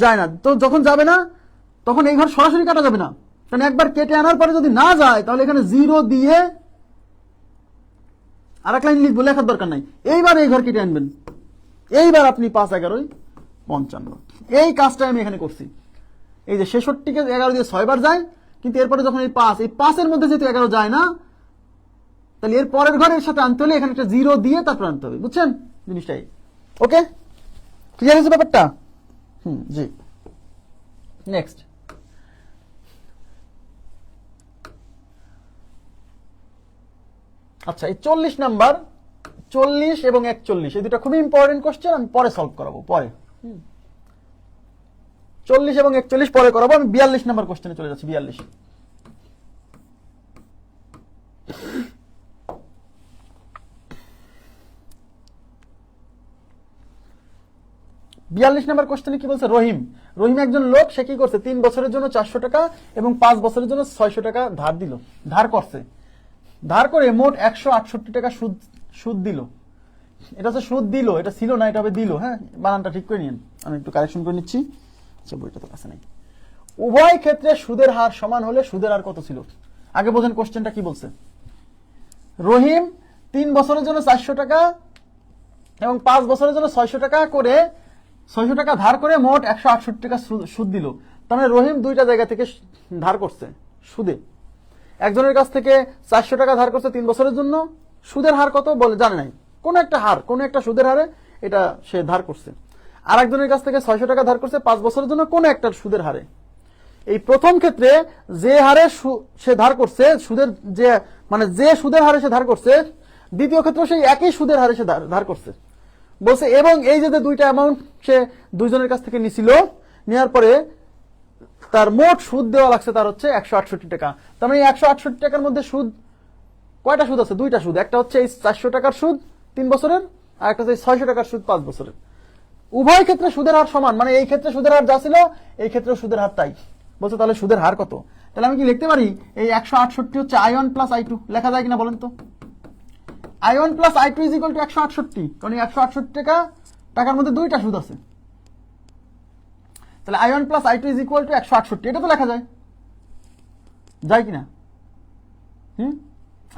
যায় না। তো যখন যাবে না তখন এই ঘর সরাসরি কাটা যাবে না, কারণ একবার কেটে আনার পরে যদি না যায় তাহলে এখানে 0 দিয়ে আর এক লাইন লিখবো, লেখার দরকার নাই। এইবার এই ঘর কেটে আনবেন, এইবার আপনি 5 11 55। এই কাজটা আমি এখানে করছি। এই যে 66কে 11 দিয়ে 6 বার যায়, কিন্তু এরপরে যখন এই 5 এর মধ্যে যেহেতু 11 যায় না, তাহলে এর পরের ঘরের সাথে আনতে হলে এখানে একটা 0 দিয়ে তারপর আনতে হবে। বুঝছেন জিনিসটাই? ওকে, ক্লিয়ার হয়েছে ব্যাপারটা? জি। নেক্সট, আচ্ছা এই 40 নাম্বার, 40 এবং 41 এই দুটো খুবই ইম্পর্টেন্ট কোশ্চেন, আমি পরে সলভ করাবো পরে। 40 এবং 41 পরে করাবো। আমি 42 নাম্বার কোশ্চেনে চলে যাচ্ছি। 42 নাম্বার কোশ্চেনে কি বলছে? রহিম একজন লোক, সে কি করছে? 3 বছরের জন্য 400 টাকা এবং 5 বছরের জন্য 600 টাকা ধার করছে। ধার করে মোট 168 টাকা সুদ দিল। এটা হচ্ছে সুদ দিল, এটা ছিল না, এটা হবে দিল। হ্যাঁ, বানানটা ঠিক করে নিন, আমি একটু কারেকশন করে নিচ্ছি। আচ্ছা, বইটা তো কাছে নাই। উভয় ক্ষেত্রে সুদের হার সমান হলে সুদের হার কত ছিল? আগে বোঝেন কোশ্চেনটা কি বলছে। রহিম 3 বছরের জন্য 400 টাকা এবং 5 বছরের জন্য 600 টাকা করে 600 টাকা ধার করে মোট 168 টাকা সুদ দিল। তার মানে রহিম দুইটা জায়গা থেকে ধার করছে সুদে। একজনের কাছ থেকে 400 টাকা ধার করছে 3 বছরের জন্য, সুদের হার কত বলে জানে নাই, কোন একটা হার, কোন একটা সুদের হারে এটা সে ধার করছে। আর একজনের কাছ থেকে 600 টাকা ধার করছে 5 বছরের জন্য, কোন একটা সুদের হারে। এই প্রথম ক্ষেত্রে যে হারে সে ধার করছে, সুদের যে মানে যে সুদের হারে সে ধার করছে, দ্বিতীয় ক্ষেত্রে সেই একই সুদের হারে সে ধার করছে বলছে। এবং এই যে দুইটা অ্যামাউন্ট সে দুইজনের কাছ থেকে নিছিল, নেওয়ার পরে তার মোট সুদ দেওয়া লাগছে তার হচ্ছে 168 টাকা। তার মানে 168 টাকার মধ্যে সুদ কয়টা সুদ আছে? দুইটা সুদ। একটা হচ্ছে এই 400 টাকার সুদ 3 বছরের, আর একটা হচ্ছে 600 টাকার সুদ 5 বছরের। উভয় ক্ষেত্রে সুদের হার সমান, মানে এই ক্ষেত্রে সুদের হার যা ছিল এই ক্ষেত্রে সুদের হার তাই। বলছে তাহলে সুদের হার কত? তাহলে আমি কি লিখতে পারি? এই 168 হচ্ছে I1 প্লাস I2, লেখা যায় কিনা বলেন তো? I1 plus I2 is equal to 168, কারণ 168 টাকার মধ্যে দুইটা সুদ আছে। তাহলে I1 plus I2 is equal to 168, এটা তো লেখা যায় কিনা?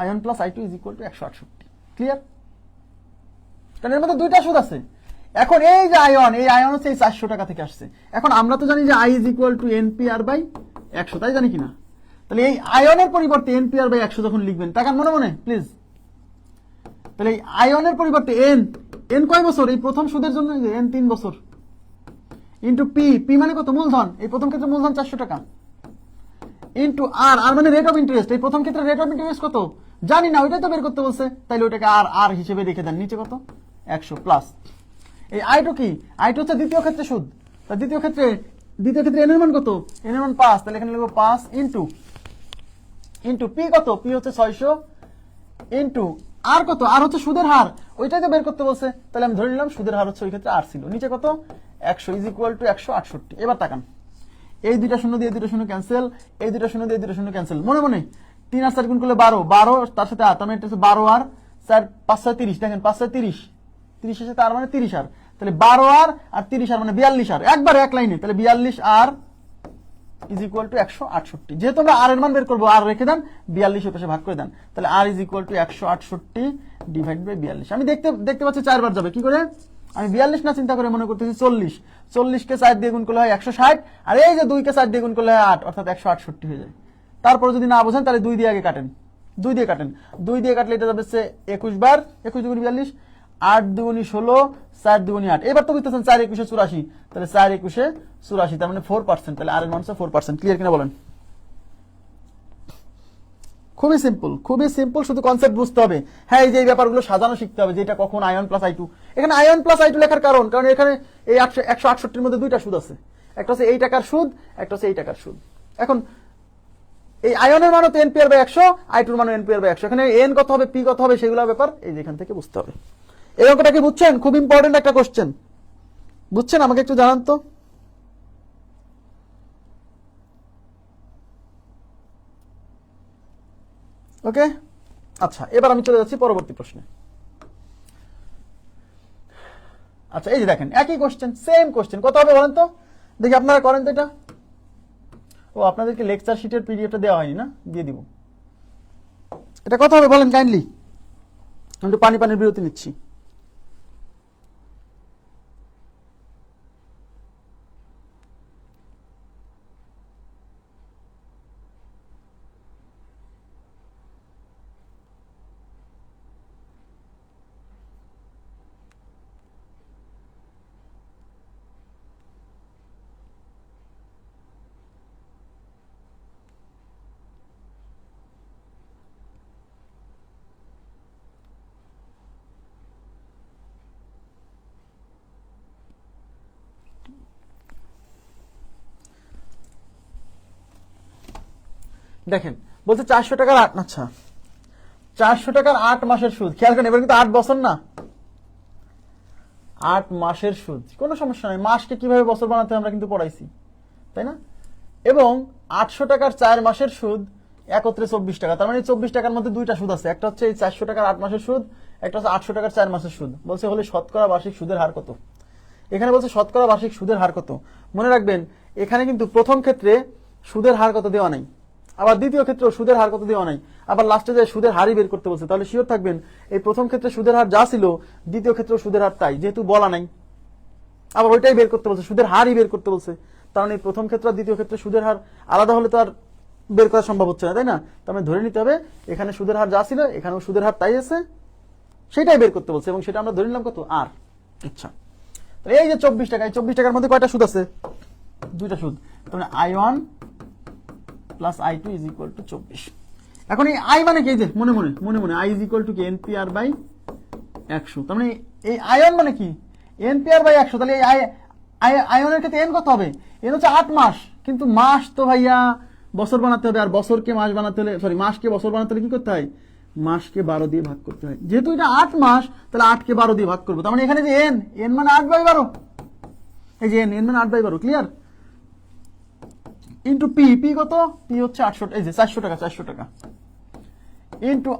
I1 plus I2 is equal to 168। Clear? কারণ এর মধ্যে দুইটা সুদ আছে। এখন এই যে I1 হচ্ছে এই 400 টাকা থেকে আসছে। এখন আমরা তো জানি যে I is equal to NPR by 100, তাই জানি কিনা? তাহলে এই I1 এর পরিবর্তে NPR বাই 100 যখন লিখবেন, তাকান মনে প্লিজ। তাহলে এই I1 এর পরিবর্তে n কয় বছর? এই প্রথম সুদের জন্য n 3 বছর, ইন্টু পি মানে কত? মূলধন। এই প্রথম ক্ষেত্রে মূলধন 400 টাকা, ইন্টু আর মানে রেট অফ ইন্টারেস্ট। এই প্রথম ক্ষেত্রে রেট অফ ইন্টারেস্ট কত জানি না, ওইটাই তো বের করতে বলছে। তাইলে ওইটাকে আর হিসেবে রেখে দেন। নিচে কত? 100 প্লাস এই I2 কি? I2 হচ্ছে দ্বিতীয় ক্ষেত্রে সুদ। দ্বিতীয় ক্ষেত্রে n এর মান কত? n এর মান 5। তাহলে এখানে লিখবো 5 ইন্টু পি কত? পি হচ্ছে 600 ইন্টু আর কত? আর হচ্ছে সুদের হার, ওইটাই তো বের করতে বলছে। তাহলে আমি ধরে নিলাম সুদের হার হচ্ছে ওই ক্ষেত্রে আর ছিল। নিচে কত? 100 ইজ ইকুয়াল টু 168। এবার তাকান, এই দুইটা শূন্য দিয়ে দুইটা শূন্য ক্যান্সেল, এই দুইটা শূন্য দিয়ে দুইটা শূন্য ক্যান্সেল। মনে 3 আর 4 গুণ করলে 12 তার সাথে 8, মানে এটা হচ্ছে 12 আর 4 5 6 30। দেখেন 5 6 30, 30 এর সাথে আর মানে 30 আর, তাহলে 12 আর 30 আর মানে 42 আর, একবার এক লাইনে। তাহলে 42 আর ইজ ইকুয়াল টু 168। যেহেতু আমরা আর এর মান বের করবো, আর রেখে দেন, 42 এর পাশে ভাগ করে দেন। তাহলে R is equal to 168 divide by 42। আমি দেখতে পাচ্ছি 4 বার যাবে। কি করে? আমি 42 না চিন্তা করে মনে করতেছি 40। 40 কে 4 দিয়ে গুণ করলে হয় 160, আর এই যে 2 কে 4 দিয়ে গুণ করলে হয় 8, অর্থাৎ 168 হয়ে যায়। তারপর যদি না বোঝেন তাহলে 2 দিয়ে আগে কাটেন। 2 দিয়ে কাটলে এটা যাবে 21 বার, 21 দুগুণ 42, 8 দুগুণী 16, 4 দুগুণী 8। এবার তো বুঝতেছেন 4 21 84, তাহলে 4 21 84, তার মানে 4%। তাহলে আর এর মান 4%। ক্লিয়ার কিনা বলেন? খুবই সিম্পল, শুধু কনসেপ্ট বুঝতে হবে। হ্যাঁ, এই যে এই ব্যাপারগুলো সাজানো শিখতে হবে, যে এটা কখন I1 প্লাস I2। এখানে I1 প্লাস I2 লেখার কারণ এখানে এই 168 এর মধ্যে দুইটা সুদ আছে, একটা হচ্ছে এই টাকার সুদ, একটা হচ্ছে এই টাকার সুদ। এখন এই I1 এর মান হচ্ছে NPR বাই 100, I2 এর মান NPR বাই 100। এখানে n কত হবে, p কত হবে, সেগুলো ব্যাপার এই যে এখান থেকে বুঝতে হবে। এই অঙ্কটা কি বুঝছেন? খুব ইম্পর্টেন্ট একটা কোশ্চেন। বুঝছেন? আমাকে একটু জানান তো। ওকে, আচ্ছা এবার আমি চলে যাচ্ছি পরবর্তী প্রশ্নে। আচ্ছা এই যে দেখেন একই কোশ্চেন, সেম কোশ্চেন, কত হবে বলেন তো দেখি, আপনারা করেন তো এটা। ও আপনাদেরকে লেকচার শিটের পিডিএফটা দেওয়া হয়নি না, দিয়ে দিব। এটা কত হবে বলেন কাইন্ডলি, আমি একটু পানির বিরতি নিচ্ছি। দেখেন বলছে 400 টাকার 8, আচ্ছা 400 টাকার 8 মাসের সুদ, খেয়াল করেন এবার কিন্তু 8 বছর না, 8 মাসের সুদ, কোনো সমস্যা নাই, মাসকে কিভাবে বছর বানাতে আমরা কিন্তু পড়াইছি, তাই না? এবং 800 টাকার 4 মাসের সুদ একত্রে 24 টাকা, তার মানে 24 টাকার মধ্যে দুইটা সুদ আছে, একটা হচ্ছে এই 400 টাকার 8 মাসের সুদ, একটা হচ্ছে 800 টাকার 4 মাসের সুদ। বলছে হলে শতকরা বার্ষিক সুদের হার কত? এখানে বলছে শতকরা বার্ষিক সুদের হার কত। মনে রাখবেন এখানে কিন্তু প্রথম ক্ষেত্রে সুদের হার কত দেওয়া নাই, আবার দ্বিতীয় ক্ষেত্রে সুদের হার কত দেওয়া নাই, আবার লাস্টে যে সুদের হারই বের করতে বলছে, তাহলে শিওর থাকবেন এই প্রথম ক্ষেত্রে সুদের হার যা ছিল দ্বিতীয় ক্ষেত্রে সুদের হার তাই, যেহেতু বলা নাই আবার ওইটাই বের করতে বলছে, সুদের হারই বের করতে বলছে, কারণ এই প্রথম ক্ষেত্রে আর দ্বিতীয় ক্ষেত্রে সুদের হার আলাদা হলে তো আর বের করা সম্ভব হচ্ছে না, তাই না? তার মানে ধরে নিতে হবে এখানে সুদের হার যা ছিল এখানেও সুদের হার তাই আছে, সেটাই বের করতে বলছে, এবং সেটা আমরা ধরে নিলাম কত আর। আচ্ছা এই যে 24 টাকা, এই 24 টাকার মধ্যে কয়টা সুদ আছে? দুইটা সুদ, তার মানে I1 plus I2 is equal two 24। এখন এই আই মানে কি, এই যে মনে মনে আই ইজ ইকুয়াল টু কি এনপিআর বাই 100, তার মানে এই আয়ন মানে কি এনপিআর বাই 100, তাহলে এই আয়নের ক্ষেত্রে এন কত হবে? এন হচ্ছে 8 মাস, কিন্তু মাস তো ভাইয়া বছর বানাতে হবে, আর বছরকে মাস বানাতে হলে, সরি মাসকে বছর বানাতে হলে কি করতে হয়? মাসকে 12 দিয়ে ভাগ করতে হয়, যেহেতু এটা 8 মাস তাহলে 8 কে 12 দিয়ে ভাগ করবো, তার মানে এখানে যে এন মানে 8/12, এই যে এন মানে 8/12, ক্লিয়ার? ইন্টু পি কত? পি হচ্ছে 800, এই যে 400 টাকা, 400 টাকা ইন্টু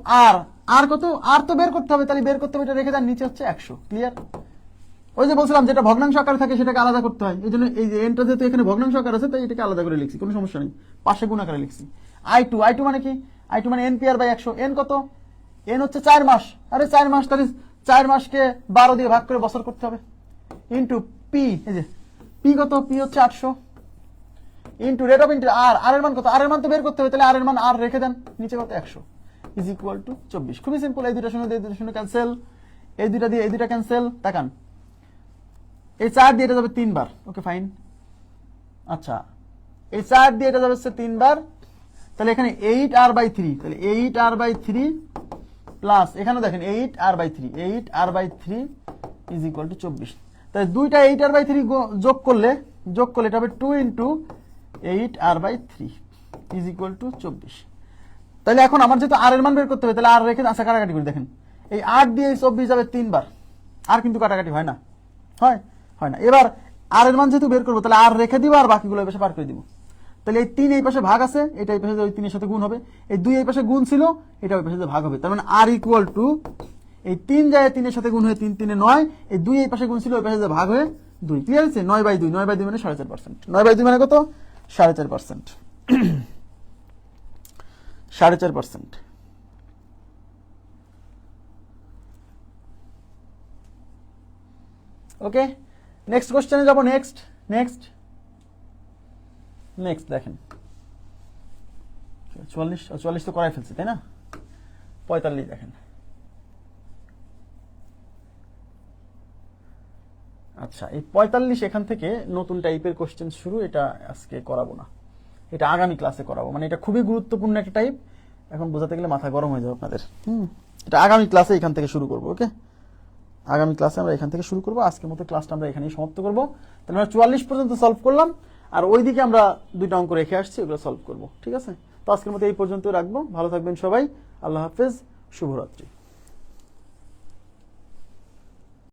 আর কত? আর তো বের করতে হবে, তাহলে বের করতে হবে, এটা রেখে দেন, নিচে হচ্ছে 100, ক্লিয়ার? ওই যে বলছিলাম যেটা ভগ্নাংশ আকারে থাকে সেটাকে আলাদা করতে হয়, এই জন্য এই যে এনটা যেহেতু এখানে ভগ্নাংশ আকার আছে তাই এটাকে আলাদা করে লিখছি, কোনো সমস্যা নেই, পাশে গুণ আকারে লিখছি। I2 মানে কি? I2 মানে এনপিআর বাই 100, এন কত? এন হচ্ছে 4 মাস, আরে 4 মাস, তাহলে 4 মাসকে 12 দিয়ে ভাগ করে বছর করতে হবে, ইন্টু পি, এই যে পি কত? পি হচ্ছে 800, ইন্টু রেট অফ ইন্টারেস্ট আর এর মান কত? আর এর মান তো বের করতে হবে, তাহলে আর এর মান আর রেখে দেন, নিচে কত? 100 ইজ ইকুয়াল টু 24। খুবই সিম্পল, এই দুইটা শূন্য দিয়ে এই দুইটা শূন্য ক্যান্সেল, এই দুইটা দিয়ে এই দুইটা ক্যান্সেল, তাকান এই 4 দিয়ে এটা যাবে 3 বার, ওকে ফাইন। আচ্ছা এই 4 দিয়ে এটা যাবে 3 বার, তাহলে এখানে 8r/3, তাহলে 8r/3 প্লাস এখানে দেখেন 8r/3 ইজ ইকুয়াল টু 24, তাহলে দুইটা 8r/3 যোগ করলে এটা হবে 2 into 8r/3 is equal two 24। তাহলে এখন আমার যেহেতু আর এর মান বের করতে হবে, তাহলে আর রেখে আচ্ছা কাটাকাটি করে দেখেন, এই 8 দিয়ে 24 যাবে 3 বার, আর কিন্তু কাটাকাটি হয় না, হয় না। এবার আর এর মান যেহেতু বের করবো, তাহলে আর রেখে দিব, আর বাকিগুলো এই পাশে পার করে দিব, তাহলে এই 3 এই পাশে ভাগ আছে, এটা এই পাশে ওই 3 এর সাথে গুণ হবে, এই 2 এই পাশে গুণ ছিল, এটা ওই পাশে ভাগ হবে, তার মানে আর ইকুয়াল টু এই 3 যায় 3 এর সাথে গুণ হয়ে 3 3 এ 9, এই 2 এই পাশে গুণ ছিল, ওই পাশে ভাগ হয়ে 2, ক্লিয়ার আছে? 9/2, 9/2 মানে 4.5%, 9/2 মানে কত? 4.5%, 4.5%। ওকে নেক্সট কোশ্চেনে যাব, নেক্সট দেখেন 44 তো করাই ফেলছি, তাই না? 45 দেখেন, আচ্ছা এই 45 এখান থেকে নতুন টাইপের কোশ্চেন শুরু, এটা আজকে করাবো না, এটা আগামী ক্লাসে করাবো, মানে এটা খুবই গুরুত্বপূর্ণ একটা টাইপ, এখন বোঝাতে গেলে মাথা গরম হয়ে যাবে আপনাদের। এটা আগামী ক্লাসে এখান থেকে শুরু করবো, ওকে? আগামী ক্লাসে আমরা এখান থেকে শুরু করবো, আজকের মতো ক্লাসটা আমরা এখানেই সমাপ্ত করবো। তাহলে আমরা 44 পর্যন্ত সলভ করলাম, আর ওইদিকে আমরা দুইটা অঙ্ক রেখে আসছি, ওগুলো সলভ করবো, ঠিক আছে? তো আজকের মতো এই পর্যন্ত রাখবো, ভালো থাকবেন সবাই, আল্লাহ হাফেজ, শুভরাত্রি।